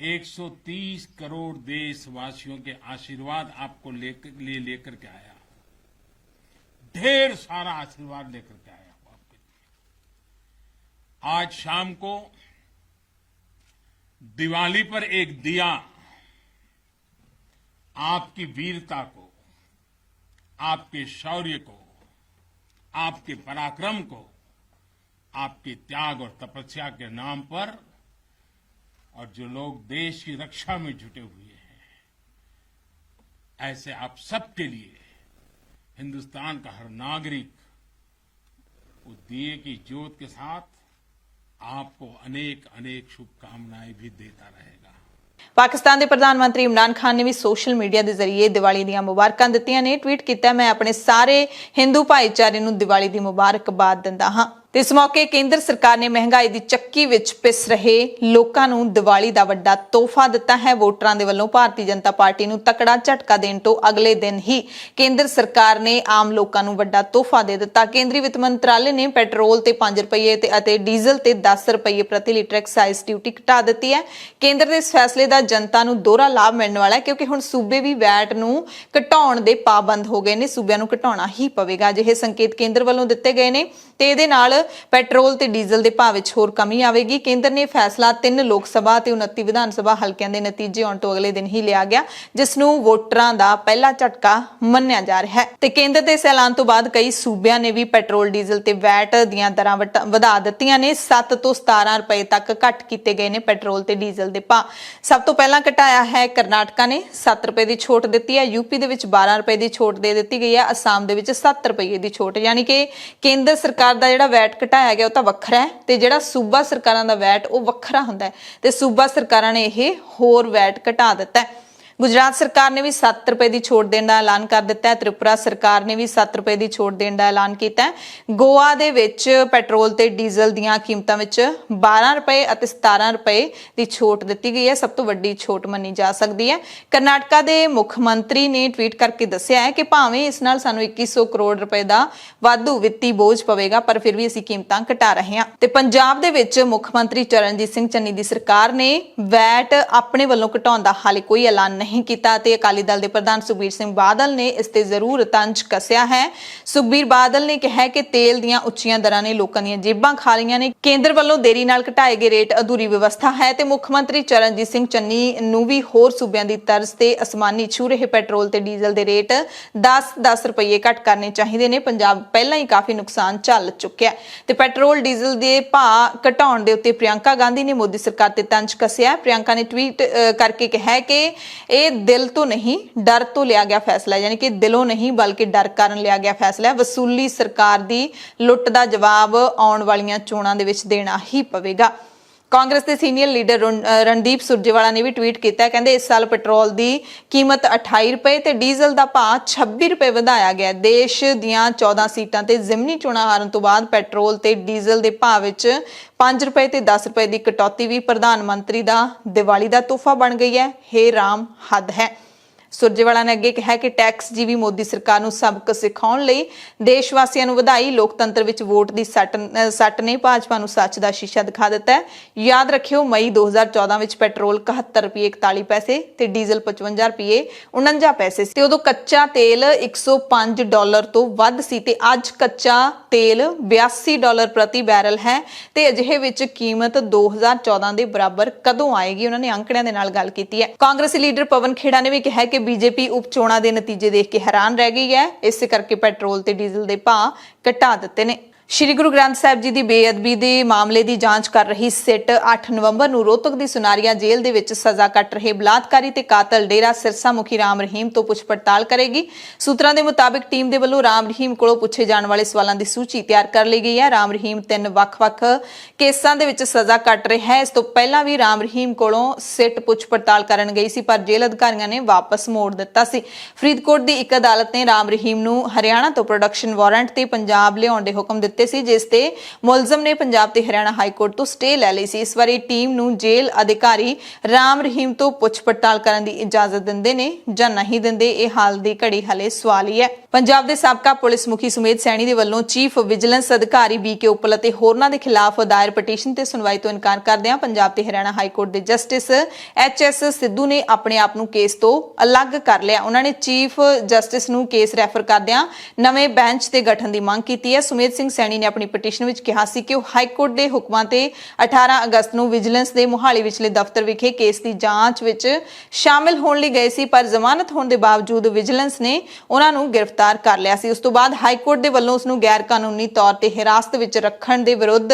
130 करोड़ देशवासियों के आशीर्वाद आपको लेकर के आया हूं। ढेर सारा आशीर्वाद लेकर के आया हूं आपके लिए। आज शाम को दिवाली पर एक दिया आपकी वीरता को, आपके शौर्य को, आपके पराक्रम को, आपके त्याग और तपस्या के नाम पर, और जो लोग देश की रक्षा में जुटे हुए हैं, ऐसे आप सबके लिए हिंदुस्तान का हर नागरिक वो दिए की ज्योत के साथ आपको अनेक अनेक शुभकामनाएं भी देता रहेगा। ਪਾਕਿਸਤਾਨ ਦੇ ਪ੍ਰਧਾਨ ਮੰਤਰੀ ਇਮਰਾਨ ਖਾਨ ਨੇ ਵੀ ਸੋਸ਼ਲ ਮੀਡੀਆ ਦੇ ਜ਼ਰੀਏ ਦੀਵਾਲੀ ਦੀਆਂ ਮੁਬਾਰਕਾਂ ਦਿੱਤੀਆਂ ਨੇ। ਟਵੀਟ ਕੀਤਾ, ਮੈਂ ਆਪਣੇ ਸਾਰੇ ਹਿੰਦੂ ਭਾਈਚਾਰੇ ਨੂੰ ਦੀਵਾਲੀ ਦੀ ਮੁਬਾਰਕਬਾਦ ਦਿੰਦਾ ਹਾਂ। ਤੇ ਇਸ ਮੌਕੇ ਕੇਂਦਰ ਸਰਕਾਰ ਨੇ ਮਹਿੰਗਾਈ ਦੀ ਚੱਕੀ ਵਿੱਚ ਪਿਸ ਰਹੇ ਲੋਕਾਂ ਨੂੰ ਦੀਵਾਲੀ ਦਾ ਵੱਡਾ ਤੋਹਫਾ ਦਿੱਤਾ ਹੈ। ਵੋਟਰਾਂ ਦੇ ਵੱਲੋਂ ਭਾਰਤੀ ਜਨਤਾ ਪਾਰਟੀ ਨੂੰ ਤਕੜਾ ਝਟਕਾ ਦੇਣ ਤੋਂ ਅਗਲੇ ਦਿਨ ਹੀ ਕੇਂਦਰ ਸਰਕਾਰ ਨੇ ਆਮ ਲੋਕਾਂ ਨੂੰ ਵੱਡਾ ਤੋਹਫਾ ਦੇ ਦਿੱਤਾ। ਕੇਂਦਰੀ ਵਿੱਤ ਮੰਤਰਾਲੇ ਨੇ ਪੈਟਰੋਲ ਤੇ 5 ਰੁਪਏ ਅਤੇ ਡੀਜ਼ਲ ਤੇ 10 ਰੁਪਏ ਪ੍ਰਤੀ ਲੀਟਰ ਐਕਸਾਈਜ਼ ਡਿਊਟੀ ਘਟਾ ਦਿੱਤੀ ਹੈ। ਕੇਂਦਰ ਦੇ ਇਸ ਫੈਸਲੇ ਦਾ ਜਨਤਾ ਨੂੰ ਦੋਹਰਾ ਲਾਭ ਮਿਲਣ ਵਾਲਾ ਹੈ, ਕਿਉਂਕਿ ਹੁਣ ਸੂਬੇ ਵੀ ਵੈਟ ਨੂੰ ਘਟਾਉਣ ਦੇ ਪਾਬੰਦ ਹੋ ਗਏ ਨੇ। ਸੂਬਿਆਂ ਨੂੰ ਘਟਾਉਣਾ ਹੀ ਪਵੇਗਾ। ਅਜਿਹੇ ਸੰਕੇਤ ਕੇਂਦਰ ਵੱਲੋਂ ਦਿੱਤੇ ਗਏ ਨੇ ਤੇ ਇਹਦੇ ਨਾਲ ਪੈਟਰੋਲ ਤੇ ਡੀਜ਼ਲ ਦੇ ਭਾਅ ਵਿੱਚ ਹੋਰ ਕਮੀ ਆਵੇਗੀ। ਕੇਂਦਰ ਨੇ ਫੈਸਲਾ 3 ਲੋਕ ਸਭਾ ਤੇ 29 ਵਿਧਾਨ ਸਭਾ ਹਲਕਿਆਂ ਦੇ ਨਤੀਜੇ ਆਉਣ ਤੋਂ ਅਗਲੇ ਦਿਨ ਹੀ ਲਿਆ ਗਿਆ, ਜਿਸ ਨੂੰ ਵੋਟਰਾਂ ਦਾ ਪਹਿਲਾ ਝਟਕਾ ਮੰਨਿਆ ਜਾ ਰਿਹਾ ਹੈ। ਤੇ ਕੇਂਦਰ ਦੇ ਇਸ ਐਲਾਨ ਤੋਂ ਬਾਅਦ ਕਈ ਸੂਬਿਆਂ ਨੇ ਵੀ ਪੈਟਰੋਲ ਡੀਜ਼ਲ ਤੇ ਵੈਟ ਦੀਆਂ ਦਰਾਂ ਵਧਾ ਦਿੱਤੀਆਂ ਨੇ। 7 ਤੋਂ 17 ਰੁਪਏ ਤੱਕ ਘੱਟ ਕੀਤੇ ਗਏ ਨੇ ਪੈਟਰੋਲ ਤੇ ਡੀਜ਼ਲ ਦੇ ਭਾਅ। ਸਭ ਤੋਂ ਪਹਿਲਾਂ ਘਟਾਇਆ ਹੈ ਕਰਨਾਟਕਾ ਨੇ 7 ਰੁਪਏ ਦੀ ਛੋਟ ਦਿੱਤੀ ਹੈ। ਯੂਪੀ ਦੇ ਵਿੱਚ 12 ਰੁਪਏ ਦੀ ਛੋਟ ਦੇ ਦਿੱਤੀ ਗਈ ਹੈ। ਅਸਾਮ ਦੇ ਵਿੱਚ 7 ਰੁਪਏ ਦੀ ਛੋਟ, ਯਾਨੀ ਕਿ ਕੇਂਦਰ ਸਰਕਾਰ ਦਾ ਜਿਹੜਾ ਵੈਟ ਘਟਾਇਆ ਗਿਆ ਉਹ ਤਾਂ ਵੱਖਰਾ ਹੈ ਤੇ ਜਿਹੜਾ ਸੂਬਾ ਸਰਕਾਰਾਂ ਦਾ ਵੈਟ ਉਹ ਵੱਖਰਾ ਹੁੰਦਾ ਹੈ ਤੇ ਸੂਬਾ ਸਰਕਾਰਾਂ ਨੇ ਇਹ ਹੋਰ ਵੈਟ ਘਟਾ ਦਿੱਤਾ ਹੈ। ਗੁਜਰਾਤ ਸਰਕਾਰ ਨੇ ਵੀ 7 ਰੁਪਏ ਦੀ ਛੋਟ ਦੇਣ ਦਾ ਐਲਾਨ ਕਰ ਦਿੱਤਾ ਹੈ। ਤ੍ਰਿਪੁਰਾ ਸਰਕਾਰ ਨੇ ਵੀ 7 ਰੁਪਏ ਦੀ ਛੋਟ ਦੇਣ ਦਾ ਐਲਾਨ ਕੀਤਾ ਹੈ। ਗੋਆ ਦੇ ਵਿੱਚ ਪੈਟਰੋਲ ਤੇ ਡੀਜ਼ਲ ਦੀਆਂ ਕੀਮਤਾਂ ਵਿੱਚ 12 ਰੁਪਏ ਅਤੇ 17 ਰੁਪਏ ਦੀ ਛੋਟ ਦਿੱਤੀ ਗਈ ਹੈ। ਸਭ ਤੋਂ ਵੱਡੀ ਛੋਟ ਮੰਨੀ ਜਾ ਸਕਦੀ ਹੈ। ਕਰਨਾਟਕਾ ਦੇ ਮੁੱਖ ਮੰਤਰੀ ਨੇ ਟਵੀਟ ਕਰਕੇ ਦੱਸਿਆ ਹੈ ਕਿ ਭਾਵੇਂ ਇਸ ਨਾਲ ਸਾਨੂੰ 2100 ਕਰੋੜ ਰੁਪਏ ਦਾ ਵਾਧੂ ਵਿੱਤੀ ਬੋਝ ਪਵੇਗਾ, ਪਰ ਫਿਰ ਵੀ ਅਸੀਂ ਕੀਮਤਾਂ ਘਟਾ ਰਹੇ ਹਾਂ। ਤੇ ਪੰਜਾਬ ਦੇ ਵਿੱਚ ਮੁੱਖ ਮੰਤਰੀ ਚਰਨਜੀਤ ਸਿੰਘ ਚੰਨੀ ਦੀ ਸਰਕਾਰ ਨੇ ਵੈਟ ਆਪਣੇ ਵੱਲੋਂ ਘਟਾਉਣ ਦਾ ਹਾਲੇ ਕੋਈ ਐਲਾਨ ਨਹੀਂ ਕੀਤਾ ਤੇ ਅਕਾਲੀ ਦਲ ਦੇ ਪ੍ਰਧਾਨ ਸੁਖਬੀਰ ਸਿੰਘ ਬਾਦਲ ਨੇ ਇਸ ਤੇ ਜ਼ਰੂਰ ਤੰਜ ਕੱਸਿਆ ਹੈ। ਸੁਖਬੀਰ ਬਾਦਲ ਨੇ ਕਿਹਾ ਕਿ ਤੇਲ ਦੀਆਂ ਉੱਚੀਆਂ ਦਰਾਂ ਨੇ ਲੋਕਾਂ ਦੀਆਂ ਜੇਬਾਂ ਖਾ ਲਈਆਂ ਨੇ। ਕੇਂਦਰ ਵੱਲੋਂ ਦੇਰੀ ਨਾਲ ਘਟਾਏ ਗਏ ਰੇਟ ਅਧੂਰੀ ਵਿਵਸਥਾ ਹੈ ਤੇ ਮੁੱਖ ਮੰਤਰੀ ਚਰਨਜੀਤ ਸਿੰਘ ਚੰਨੀ ਨੂੰ ਵੀ ਹੋਰ ਸੂਬਿਆਂ ਦੀ ਤਰਜ਼ ਤੇ ਅਸਮਾਨੀ ਛੂ ਰਹੇ ਪੈਟਰੋਲ ਤੇ ਡੀਜ਼ਲ ਦੇ ਰੇਟ 10-10 ਰੁਪਏ ਘੱਟ ਕਰਨੇ ਚਾਹੀਦੇ ਨੇ। ਪੰਜਾਬ ਪਹਿਲਾਂ ਹੀ ਕਾਫੀ ਨੁਕਸਾਨ ਝੱਲ ਚੁੱਕਿਆ ਤੇ ਪੈਟਰੋਲ ਡੀਜ਼ਲ ਦੇ ਭਾਅ ਘਟਾਉਣ ਦੇ ਉੱਤੇ ਪ੍ਰਿਯੰਕਾ ਗਾਂਧੀ ਨੇ ਮੋਦੀ ਸਰਕਾਰ ਤੇ ਤੰਜ ਕੱਸਿਆ। ਪ੍ਰਿਯੰਕਾ ਨੇ ਟਵੀਟ ਕਰਕੇ ਕਿਹਾ ਕਿ ਇਹ ਦਿਲ ਤੋਂ ਨਹੀਂ ਡਰ ਤੋਂ ਲਿਆ ਗਿਆ ਫੈਸਲਾ, ਯਾਨੀ ਕਿ ਦਿਲੋਂ ਨਹੀਂ ਬਲਕਿ ਡਰ ਕਾਰਨ ਲਿਆ ਗਿਆ ਫੈਸਲਾ ਹੈ। ਵਸੂਲੀ ਸਰਕਾਰ ਦੀ ਲੁੱਟ ਦਾ ਜਵਾਬ ਆਉਣ ਵਾਲੀਆਂ ਚੋਣਾਂ ਦੇ ਵਿੱਚ ਦੇਣਾ ਹੀ ਪਵੇਗਾ। ਕਾਂਗਰਸ ਦੇ ਸੀਨੀਅਰ ਲੀਡਰ ਰਣਦੀਪ ਸੁਰਜੇਵਾਲਾ ਨੇ ਵੀ ਟਵੀਟ ਕੀਤਾ, ਕਹਿੰਦੇ ਇਸ ਸਾਲ ਪੈਟਰੋਲ ਦੀ ਕੀਮਤ 28 ਰੁਪਏ ਤੇ ਡੀਜ਼ਲ ਦਾ ਭਾਅ 26 ਰੁਪਏ ਵਧਾਇਆ ਗਿਆ। ਦੇਸ਼ ਦੀਆਂ 14 ਸੀਟਾਂ ਤੇ ਜ਼ਿਮਨੀ ਚੋਣਾਂ ਹਾਰਨ ਤੋਂ ਬਾਅਦ ਪੈਟਰੋਲ ਤੇ ਡੀਜ਼ਲ ਦੇ ਭਾਅ ਵਿੱਚ 5 ਰੁਪਏ ਤੇ 10 ਰੁਪਏ ਦੀ ਕਟੌਤੀ ਵੀ ਪ੍ਰਧਾਨ ਮੰਤਰੀ ਦਾ ਦੀਵਾਲੀ ਦਾ ਤੋਹਫਾ ਬਣ ਗਈ ਹੈ। ਹੇ ਰਾਮ, ਹੱਦ ਹੈ। ਸੁਰਜੇਵਾਲਾ ਨੇ ਅੱਗੇ ਕਿਹਾ ਕਿ ਟੈਕਸ ਜੀਵੀ ਮੋਦੀ ਸਰਕਾਰ ਨੂੰ ਸਬਕ ਸਿਖਾਉਣ ਲਈ ਦੇਸ਼ ਵਾਸੀਆਂ ਨੂੰ ਵਧਾਈ। ਲੋਕਤੰਤਰ ਵਿੱਚ ਵੋਟ ਦੀ ਸੱਟ ਨੇ ਭਾਜਪਾ ਨੂੰ ਸੱਚ ਦਾ ਸ਼ੀਸ਼ਾ ਦਿਖਾ ਦਿੱਤਾ ਹੈ। ਯਾਦ ਰੱਖਿਓ, ਮਈ 2014 ਵਿੱਚ ਪੈਟਰੋਲ 71 ਰੁਪਏ 41 ਪੈਸੇ ਤੇ ਡੀਜ਼ਲ 55 ਰੁਪਏ 49 ਪੈਸੇ ਸੀ ਤੇ ਉਦੋਂ ਕੱਚਾ ਤੇਲ $105 ਤੋਂ ਵੱਧ ਸੀ ਤੇ ਅੱਜ ਕੱਚਾ ਤੇਲ $82 ਪ੍ਰਤੀ ਬੈਰਲ ਹੈ ਤੇ ਅਜਿਹੇ ਵਿੱਚ ਕੀਮਤ 2014 ਦੇ ਬਰਾਬਰ ਕਦੋਂ ਆਏਗੀ? ਉਹਨਾਂ ਨੇ ਅੰਕੜਿਆਂ ਦੇ ਨਾਲ ਗੱਲ ਕੀਤੀ ਹੈ। ਕਾਂਗਰਸੀ ਲੀਡਰ ਪਵਨ ਖੇੜਾ ਨੇ ਵੀ ਕਿਹਾ ਕਿ ਬੀਜੇਪੀ ਉਪ ਚੋਣਾਂ ਦੇ ਨਤੀਜੇ ਦੇਖ ਕੇ ਹੈਰਾਨ ਰਹਿ ਗਈ ਹੈ। ਇਸੇ ਕਰਕੇ ਪੈਟਰੋਲ ਤੇ ਡੀਜ਼ਲ ਦੇ ਭਾਅ ਘਟਾ ਦਿੱਤੇ ਨੇ। ਸ਼੍ਰੀ ਗੁਰੂ ਗ੍ਰੰਥ ਸਾਹਿਬ ਜੀ ਦੀ ਬੇਅਦਬੀ ਦੇ ਮਾਮਲੇ ਦੀ ਜਾਂਚ ਕਰ ਰਹੀ ਸਿੱਟ 8 ਨਵੰਬਰ ਨੂੰ ਰੋਹਤਕ ਦੀ ਸੁਨਾਰੀਆ ਜੇਲ੍ਹ ਦੇ ਵਿੱਚ ਸਜ਼ਾ ਕੱਟ ਰਹੇ ਬਲਾਤਕਾਰੀ ਤੇ ਕਾਤਲ ਡੇਰਾ ਸਿਰਸਾ ਮੁਖੀ ਰਾਮ ਰਹੀਮ ਤੋਂ ਪੁੱਛ ਪੜਤਾਲ ਕਰੇਗੀ। ਸੂਤਰਾਂ ਦੇ ਮੁਤਾਬਿਕ ਟੀਮ ਦੇ ਵੱਲੋਂ ਰਾਮ ਰਹੀਮ ਕੋਲੋਂ ਪੁੱਛੇ ਜਾਣ ਵਾਲੇ ਸਵਾਲਾਂ ਦੀ ਸੂਚੀ ਤਿਆਰ ਕਰ ਲਈ ਗਈ ਹੈ। ਰਾਮ ਰਹੀਮ 3 ਵੱਖ-ਵੱਖ ਕੇਸਾਂ ਦੇ ਵਿੱਚ ਸਜ਼ਾ ਕੱਟ ਰਿਹਾ ਹੈ। ਇਸ ਤੋਂ ਪਹਿਲਾਂ ਵੀ ਰਾਮ ਰਹੀਮ ਕੋਲੋਂ ਸਿੱਟ ਪੁੱਛ ਪੜਤਾਲ ਕਰਨ ਗਈ ਸੀ, ਪਰ ਜੇਲ੍ਹ ਅਧਿਕਾਰੀਆਂ ਨੇ ਵਾਪਸ ਮੋੜ ਦਿੱਤਾ ਸੀ। ਫਰੀਦਕੋਟ ਦੀ ਇੱਕ ਅਦਾਲਤ ਨੇ ਰਾਮ ਰਹੀਮ ਨੂੰ ਹਰਿਆਣਾ ਤੋਂ ਪ੍ਰੋਡਕਸ਼ਨ ਵਾਰੰਟ ਤੇ ਪੰਜਾਬ ਲਿਆਉਣ ਦੇ ਹੁਕਮ ਦਿੱਤੇ ਸੀ, ਜਿਸ ਤੇ ਮੁਲਜ਼ਮ ਨੇ ਪੰਜਾਬ ਤੇ ਹਰਿਆਣਾ ਹਾਈ ਕੋਰਟ ਤੋਂ ਸਟੇ ਲੈ ਲਈ ਸੀ। ਇਸ ਵਾਰੀ ਟੀਮ ਨੂੰ ਜੇਲ੍ਹ ਅਧਿਕਾਰੀ ਰਾਮ ਰਹੀਮ ਤੋਂ ਪੁੱਛ ਪੜਤਾਲ ਕਰਨ ਦੀ ਇਜਾਜ਼ਤ ਦਿੰਦੇ ਨੇ ਜਾਂ ਨਹੀਂ ਦਿੰਦੇ, ਇਹ ਹਾਲ ਦੀ ਘੜੀ ਹਲੇ ਸਵਾਲ ਹੀ ਹੈ। ਪੰਜਾਬ ਦੇ ਸਾਬਕਾ ਪੁਲਿਸ ਮੁਖੀ ਸੁਮੇਧ ਸੈਣੀ ਦੇ ਵੱਲੋਂ ਚੀਫ ਵਿਜੀਲੈਂਸ ਅਧਿਕਾਰੀ ਬੀਕੇ ਉੱਪਲ ਅਤੇ ਹੋਰਨਾਂ ਦੇ ਖਿਲਾਫ ਦਾਇਰ ਪਟੀਸ਼ਨ ਤੇ ਸੁਣਵਾਈ ਤੋਂ ਇਨਕਾਰ ਕਰਦਿਆਂ ਪੰਜਾਬ ਤੇ ਹਰਿਆਣਾ ਹਾਈ ਕੋਰਟ ਦੇ ਜਸਟਿਸ ਐਚ.ਐਸ. ਸਿੱਧੂ ਨੇ ਆਪਣੇ ਆਪ ਨੂੰ ਕੇਸ ਤੋਂ ਅਲੱਗ ਕਰ ਲਿਆ। ਉਹਨਾਂ ਨੇ ਚੀਫ ਜਸਟਿਸ ਨੂੰ ਕੇਸ ਰੈਫਰ ਕਰਦਿਆਂ ਨਵੇਂ ਬੈਂਚ ਦੇ ਗਠਨ ਦੀ ਮੰਗ ਕੀਤੀ ਹੈ। ਸੁਮੇਧ ਸਿੰਘ ਸੈਣੀ ਨੇ ਆਪਣੀ ਪਟੀਸ਼ਨ ਵਿੱਚ ਕਿਹਾ ਸੀ ਕਿ ਉਹ ਹਾਈ ਕੋਰਟ ਦੇ ਹੁਕਮਾਂ ਤੇ 18 ਅਗਸਤ ਨੂੰ ਵਿਜੀਲੈਂਸ ਦੇ ਮੁਹਾਲੀ ਵਿਚਲੇ ਦਫ਼ਤਰ ਵਿਖੇ ਕੇਸ ਦੀ ਜਾਂਚ ਵਿੱਚ ਸ਼ਾਮਿਲ ਹੋਣ ਲਈ ਗਏ ਸੀ, ਪਰ ਜ਼ਮਾਨਤ ਹੋਣ ਦੇ ਬਾਵਜੂਦ ਵਿਜੀਲੈਂਸ ਨੇ ਉਹਨਾਂ ਨੂੰ ਗ੍ਰਿਫਤਾਰ ਕਰ ਲਿਆ ਸੀ। ਉਸ ਤੋਂ ਬਾਅਦ ਹਾਈ ਕੋਰਟ ਦੇ ਵੱਲੋਂ ਉਸ ਨੂੰ ਗੈਰ ਕਾਨੂੰਨੀ ਤੌਰ ਤੇ ਹਿਰਾਸਤ ਵਿੱਚ ਰੱਖਣ ਦੇ ਵਿਰੁੱਧ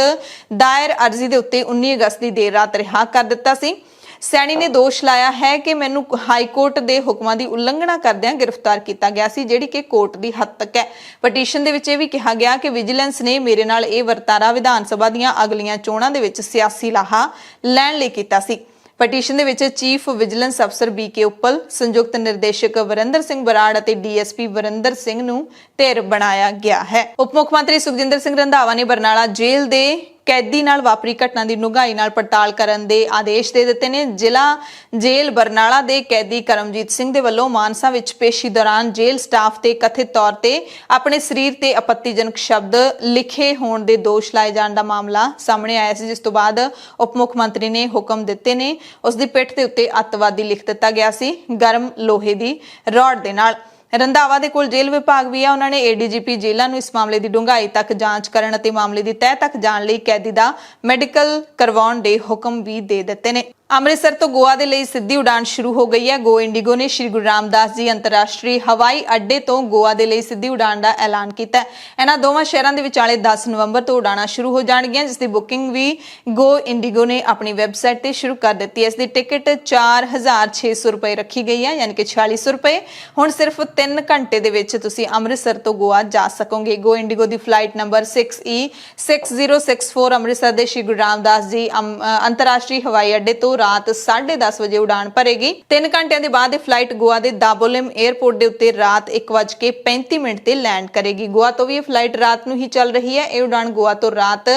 ਦਾਇਰ ਅਰਜ਼ੀ ਦੇ ਉੱਤੇ 19 ਅਗਸਤ ਦੀ ਦੇਰ ਰਾਤ ਰਿਹਾ ਕਰ ਦਿੱਤਾ ਸੀ। ਸੈਣੀ ਨੇ ਦੋਸ਼ ਲਾਇਆ ਹੈ ਕਿ ਮੈਨੂੰ ਹਾਈ ਕੋਰਟ ਦੇ ਹੁਕਮਾਂ ਦੀ ਉਲੰਘਣਾ ਕਰਦਿਆਂ ਗ੍ਰਿਫਤਾਰ ਕੀਤਾ ਗਿਆ ਸੀ, ਜਿਹੜੀ ਕਿ ਕੋਰਟ ਦੀ ਹੱਦ ਤੱਕ ਹੈ। ਪਟੀਸ਼ਨ ਦੇ ਵਿੱਚ ਇਹ ਵੀ ਕਿਹਾ ਗਿਆ ਕਿ ਵਿਜੀਲੈਂਸ ਨੇ ਮੇਰੇ ਨਾਲ ਇਹ ਵਰਤਾਰਾ ਵਿਧਾਨ ਸਭਾ ਦੀਆਂ ਅਗਲੀਆਂ ਚੋਣਾਂ ਦੇ ਵਿੱਚ ਸਿਆਸੀ ਲਾਹਾ ਲੈਣ ਲਈ ਕੀਤਾ ਸੀ। ਪਟੀਸ਼ਨ ਦੇ ਵਿੱਚ ਚੀਫ ਵਿਜੀਲੈਂਸ ਅਫਸਰ ਬੀਕੇ ਉੱਪਲ, ਸੰਯੁਕਤ ਨਿਰਦੇਸ਼ਕ ਵਰਿੰਦਰ ਸਿੰਘ ਬਰਾੜ ਅਤੇ ਡੀਐਸਪੀ ਵਰਿੰਦਰ ਸਿੰਘ ਨੂੰ ਧਿਰ ਬਣਾਇਆ ਗਿਆ ਹੈ। ਉਪ ਮੁੱਖ ਮੰਤਰੀ ਸੁਖਜਿੰਦਰ ਸਿੰਘ ਰੰਧਾਵਾ ਨੇ ਬਰਨਾਲਾ ਜੇਲ੍ਹ ਦੇ ਕੈਦੀ ਨਾਲ ਵਾਪਰੀ ਘਟਨਾ ਦੀ ਡੂੰਘਾਈ ਨਾਲ ਪੜਤਾਲ ਕਰਨ ਦੇ ਆਦੇਸ਼ ਦੇ ਦਿੱਤੇ ਨੇ। ਜ਼ਿਲ੍ਹਾ ਜੇਲ੍ਹ ਬਰਨਾਲਾ ਦੇ ਕੈਦੀ ਕਰਮਜੀਤ ਸਿੰਘ ਦੇ ਵੱਲੋਂ ਮਾਨਸਾ ਵਿੱਚ ਪੇਸ਼ੀ ਦੌਰਾਨ ਜੇਲ੍ਹ ਸਟਾਫ ਤੇ ਕਥਿਤ ਤੌਰ ਤੇ ਆਪਣੇ ਸਰੀਰ ਤੇ ਆਪੱਤੀਜਨਕ ਸ਼ਬਦ ਲਿਖੇ ਹੋਣ ਦੇ ਦੋਸ਼ ਲਾਏ ਜਾਣ ਦਾ ਮਾਮਲਾ ਸਾਹਮਣੇ ਆਇਆ ਸੀ, ਜਿਸ ਤੋਂ ਬਾਅਦ ਉਪ ਮੁੱਖ ਮੰਤਰੀ ਨੇ ਹੁਕਮ ਦਿੱਤੇ ਨੇ। ਉਸ ਦੀ ਪਿੱਠ ਦੇ ਉੱਤੇ ਅੱਤਵਾਦੀ ਲਿਖ ਦਿੱਤਾ ਗਿਆ ਸੀ ਗਰਮ ਲੋਹੇ ਦੀ ਰੋਡ ਦੇ ਨਾਲ। ਰੰਧਾਵਾ ਦੇ ਕੋਲ ਜੇਲ੍ਹ ਵਿਭਾਗ ਵੀ ਹੈ। ਉਹਨਾਂ ਨੇ ਏਡੀਜੀਪੀ ਜੇਲ੍ਹਾਂ ਨੂੰ ਇਸ ਮਾਮਲੇ ਦੀ ਡੂੰਘਾਈ ਤੱਕ ਜਾਂਚ ਕਰਨ ਅਤੇ ਮਾਮਲੇ ਦੀ ਤਹਿ ਤੱਕ ਜਾਣ ਲਈ ਕੈਦੀ ਦਾ ਮੈਡੀਕਲ ਕਰਵਾਉਣ ਦੇ ਹੁਕਮ ਵੀ ਦੇ ਦਿੱਤੇ ਨੇ। ਅੰਮ੍ਰਿਤਸਰ ਤੋਂ ਗੋਆ ਦੇ ਲਈ ਸਿੱਧੀ ਉਡਾਨ ਸ਼ੁਰੂ ਹੋ ਗਈ ਹੈ। ਗੋ ਇੰਡੀਗੋ ਨੇ ਸ਼੍ਰੀ ਗੁਰੂ ਰਾਮਦਾਸ ਜੀ ਅੰਤਰਰਾਸ਼ਟਰੀ ਹਵਾਈ ਅੱਡੇ ਤੋਂ ਗੋਆ ਦੇ ਲਈ ਸਿੱਧੀ ਉਡਾਨ ਦਾ ਐਲਾਨ ਕੀਤਾ ਹੈ। ਇਹਨਾਂ ਦੋਵਾਂ ਸ਼ਹਿਰਾਂ ਦੇ ਵਿਚਾਲੇ 10 ਨਵੰਬਰ ਤੋਂ ਉਡਾਣਾਂ ਸ਼ੁਰੂ ਹੋ ਜਾਣਗੀਆਂ, ਜਿਸ ਦੀ ਬੁਕਿੰਗ ਵੀ ਗੋ ਇੰਡੀਗੋ ਨੇ ਆਪਣੀ ਵੈਬਸਾਈਟ ਤੇ ਸ਼ੁਰੂ ਕਰ ਦਿੱਤੀ ਹੈ। ਇਸ ਦੀ ਟਿਕਟ 4600 ਰੁਪਏ ਰੱਖੀ ਗਈ ਹੈ, ਯਾਨੀ ਕਿ 4600 ਰੁਪਏ। ਹੁਣ ਸਿਰਫ 3 ਘੰਟੇ ਦੇ ਵਿੱਚ ਤੁਸੀਂ ਅੰਮ੍ਰਿਤਸਰ ਤੋਂ ਗੋਆ ਜਾ ਸਕੋਗੇ। ਗੋ ਇੰਡੀਗੋ ਦੀ ਫਲਾਈਟ ਨੰਬਰ 6E6064 ਅੰਮ੍ਰਿਤਸਰ ਦੇ ਸ਼੍ਰੀ ਗੁਰੂ ਰਾਮਦਾਸ ਜੀ ਅੰਤਰਰਾਸ਼ਟਰੀ ਹਵਾਈ ਅੱਡੇ ਤੋਂ ਰਾਤ 10:30 ਵਜੇ ਉਡਾਨ ਭਰੇਗੀ। 3 ਘੰਟਿਆਂ ਦੇ ਬਾਅਦ ਇਹ ਫਲਾਈਟ ਗੋਆ ਦੇ ਦਾਬੋਲਿਮ 에ਅਰਪੋਰਟ ਦੇ ਉੱਤੇ ਰਾਤ 1:35 ਤੇ ਲੈਂਡ ਕਰੇਗੀ। ਗੋਆ ਤੋਂ ਵੀ ਇਹ ਫਲਾਈਟ ਰਾਤ ਨੂੰ ਹੀ ਚੱਲ ਰਹੀ ਹੈ। ਇਹ ਉਡਾਨ ਗੋਆ ਤੋਂ ਰਾਤ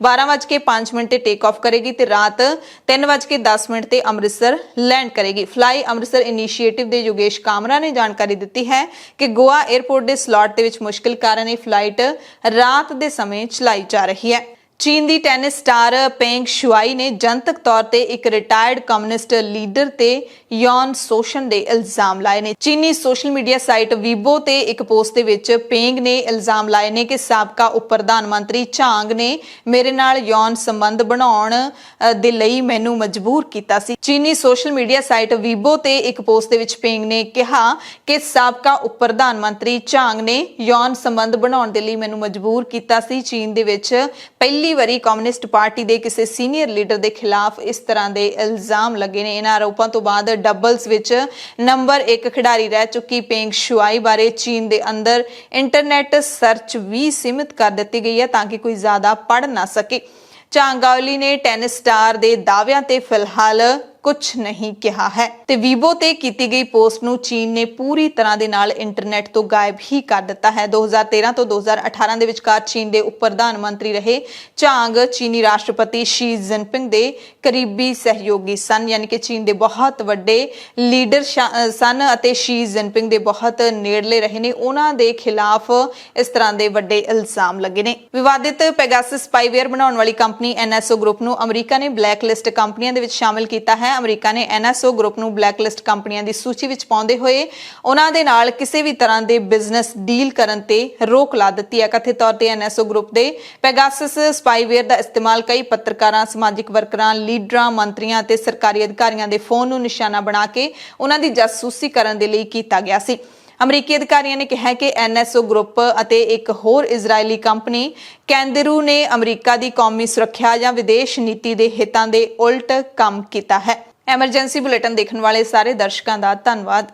12:05 ਤੇ ਟੇਕ ਆਫ ਕਰੇਗੀ ਤੇ ਰਾਤ 3:10 ਤੇ ਅੰਮ੍ਰਿਤਸਰ ਲੈਂਡ ਕਰੇਗੀ। ਫਲਾਈ ਅੰਮ੍ਰਿਤਸਰ ਇਨੀਸ਼ੀਏਟਿਵ ਦੇ ਯੋਗੇਸ਼ ਕਾਮਰਾ ਨੇ ਜਾਣਕਾਰੀ ਦਿੱਤੀ ਹੈ ਕਿ ਗੋਆ 에ਅਰਪੋਰਟ ਦੇ ਸਲਾਟ ਦੇ ਵਿੱਚ ਮੁਸ਼ਕਿਲ ਕਾਰਨ ਇਹ ਫਲਾਈਟ ਰਾਤ ਦੇ ਸਮੇਂ ਚਲਾਈ ਜਾ ਰਹੀ ਹੈ। ਚੀਨ ਦੀ ਟੈਨਿਸ ਸਟਾਰ ਪੈਂਗ ਸ਼ੂਆਈ ਨੇ ਜਨਤਕ ਤੌਰ ਤੇ ਇੱਕ ਰਿਟਾਇਰਡ ਕਮਿਊਨਿਸਟ ਲੀਡਰ ਤੇ ਯੌਨ ਸ਼ੋਸ਼ਣ ਦੇ ਇਲਜ਼ਾਮ ਲਾਏ ਨੇ। ਚੀਨੀ ਸੋਸ਼ਲ ਮੀਡੀਆ ਸਾਈਟ ਵੀਬੋ ਤੇ ਇੱਕ ਪੋਸਟ ਦੇ ਵਿੱਚ ਪੈਂਗ ਨੇ ਇਲਜ਼ਾਮ ਲਾਏ ਨੇ ਕਿ ਸਾਬਕਾ ਉਪ ਪ੍ਰਧਾਨ ਮੰਤਰੀ ਝਾਂਗ ਨੇ ਮੇਰੇ ਨਾਲ ਯੌਨ ਸੰਬੰਧ ਬਣਾਉਣ ਦੇ ਲਈ ਮੈਨੂੰ ਮਜਬੂਰ ਕੀਤਾ ਸੀ। ਚੀਨੀ ਸੋਸ਼ਲ ਮੀਡੀਆ ਸਾਈਟ ਵੀਬੋ ਤੇ ਇੱਕ ਪੋਸਟ ਦੇ ਵਿੱਚ ਪੈਂਗ ਨੇ ਕਿਹਾ ਕਿ ਸਾਬਕਾ ਉਪ ਪ੍ਰਧਾਨ ਮੰਤਰੀ ਝਾਂਗ ਨੇ ਯੌਨ ਸੰਬੰਧ ਬਣਾਉਣ ਦੇ ਲਈ ਮੈਨੂੰ ਮਜਬੂਰ ਕੀਤਾ ਸੀ। ਚੀਨ ਦੇ ਵਿੱਚ ਪਹਿਲੀ ਵਾਰੀ ਕਮਿਊਨਿਸਟ ਪਾਰਟੀ ਦੇ ਕਿਸੇ ਸੀਨੀਅਰ ਲੀਡਰ ਦੇ ਖਿਲਾਫ ਇਸ ਤਰ੍ਹਾਂ ਦੇ ਇਲਜ਼ਾਮ ਲੱਗੇ ਨੇ। ਇਹਨਾਂ ਆਰੋਪਾਂ ਤੋਂ ਬਾਅਦ ਡਬਲਸ ਵਿੱਚ ਨੰਬਰ 1 ਖਿਡਾਰੀ ਰਹਿ ਚੁੱਕੀ ਪੈਂਗ ਸ਼ੂਆਈ ਬਾਰੇ ਚੀਨ ਦੇ ਅੰਦਰ ਇੰਟਰਨੈਟ ਸਰਚ ਵੀ ਸੀਮਿਤ ਕਰ ਦਿੱਤੀ ਗਈ ਹੈ ਤਾਂ ਕਿ ਕੋਈ ਜ਼ਿਆਦਾ ਪੜ੍ਹ ਨਾ ਸਕੇ। ਝਾਂਗਾਓਲੀ ਨੇ ਟੈਨਿਸ ਸਟਾਰ ਦੇ ਦਾਅਵਿਆਂ ਤੇ ਫਿਲਹਾਲ ਕੁਝ ਨਹੀਂ ਕਿਹਾ ਹੈ ਤੇ ਵੀਬੋ ਤੇ ਕੀਤੀ ਗਈ ਪੋਸਟ ਨੂੰ ਚੀਨ ਨੇ ਪੂਰੀ ਤਰ੍ਹਾਂ ਦੇ ਨਾਲ ਇੰਟਰਨੈਟ ਤੋਂ ਗਾਇਬ ਹੀ ਕਰ ਦਿੱਤਾ ਹੈ। 2013 ਤੋਂ 2018 ਦੇ ਵਿਚਕਾਰ ਚੀਨ ਦੇ ਉਪ ਪ੍ਰਧਾਨ ਮੰਤਰੀ ਰਹੇ ਝਾਂਗ ਚੀਨੀ ਰਾਸ਼ਟਰਪਤੀ ਸ਼ੀ ਜਿਨਪਿੰਗ ਦੇ ਕਰੀਬੀ ਸਹਿਯੋਗੀ ਸਨ, ਯਾਨੀ ਕਿ ਚੀਨ ਦੇ ਬਹੁਤ ਵੱਡੇ ਲੀਡਰ ਸਨ ਅਤੇ ਸ਼ੀ ਜਿਨਪਿੰਗ ਦੇ ਬਹੁਤ ਨੇੜਲੇ ਰਹੇ ਨੇ। ਉਹਨਾਂ ਦੇ ਖਿਲਾਫ ਇਸ ਤਰ੍ਹਾਂ ਦੇ ਵੱਡੇ ਇਲਜ਼ਾਮ ਲੱਗੇ ਨੇ। ਵਿਵਾਦਿਤ ਪੈਗਾਸਸ ਸਪਾਈਵੇਅਰ ਬਣਾਉਣ ਵਾਲੀ ਕੰਪਨੀ NSO ਗਰੁੱਪ ਨੂੰ ਅਮਰੀਕਾ ਨੇ ਬਲੈਕ ਲਿਸਟ ਕੰਪਨੀਆਂ ਦੇ ਵਿੱਚ ਸ਼ਾਮਿਲ ਕੀਤਾ ਹੈ। ਅਮਰੀਕਾ ਨੇ NSO ਗਰੁੱਪ ਨੂੰ ਬਲੈਕ ਲਿਸਟ ਕੰਪਨੀਆਂ ਦੀ ਸੂਚੀ ਵਿੱਚ ਪਾਉਂਦੇ ਹੋਏ ਉਹਨਾਂ ਦੇ ਨਾਲ ਕਿਸੇ ਵੀ ਤਰ੍ਹਾਂ ਦੇ ਬਿਜ਼ਨਸ ਡੀਲ ਕਰਨ ਤੇ ਰੋਕ ਲਾ ਦਿੱਤੀ ਹੈ। ਕਥਿਤ ਤੌਰ ਤੇ NSO ਗਰੁੱਪ ਦੇ ਪੈਗਾਸਸ ਸਪਾਈਵੇਅਰ ਦਾ ਇਸਤੇਮਾਲ ਕਈ ਪੱਤਰਕਾਰਾਂ, ਸਮਾਜਿਕ ਵਰਕਰਾਂ, ਲੀਡਰਾਂ, ਮੰਤਰੀਆਂ ਅਤੇ ਸਰਕਾਰੀ ਅਧਿਕਾਰੀਆਂ ਦੇ ਫੋਨ ਨੂੰ ਨਿਸ਼ਾਨਾ ਬਣਾ ਕੇ ਉਹਨਾਂ ਦੀ ਜਾਸੂਸੀ ਕਰਨ ਦੇ ਲਈ ਕੀਤਾ ਗਿਆ ਸੀ। ਅਮਰੀਕੀ ਅਧਿਕਾਰੀਆਂ ਨੇ ਕਿਹਾ ਕਿ NSO ਗਰੁੱਪ ਅਤੇ ਇੱਕ ਹੋਰ ਇਜ਼ਰਾਈਲੀ ਕੰਪਨੀ ਕੈਂਦਰੂ ਨੇ ਅਮਰੀਕਾ ਦੀ ਕੌਮੀ ਸੁਰੱਖਿਆ ਜਾਂ ਵਿਦੇਸ਼ ਨੀਤੀ ਦੇ ਹਿੱਤਾਂ ਦੇ ਉਲਟ ਕੰਮ ਕੀਤਾ ਹੈ। ਐਮਰਜੈਂਸੀ ਬੁਲੇਟਿਨ ਦੇਖਣ ਵਾਲੇ ਸਾਰੇ ਦਰਸ਼ਕਾਂ ਦਾ ਧੰਨਵਾਦ।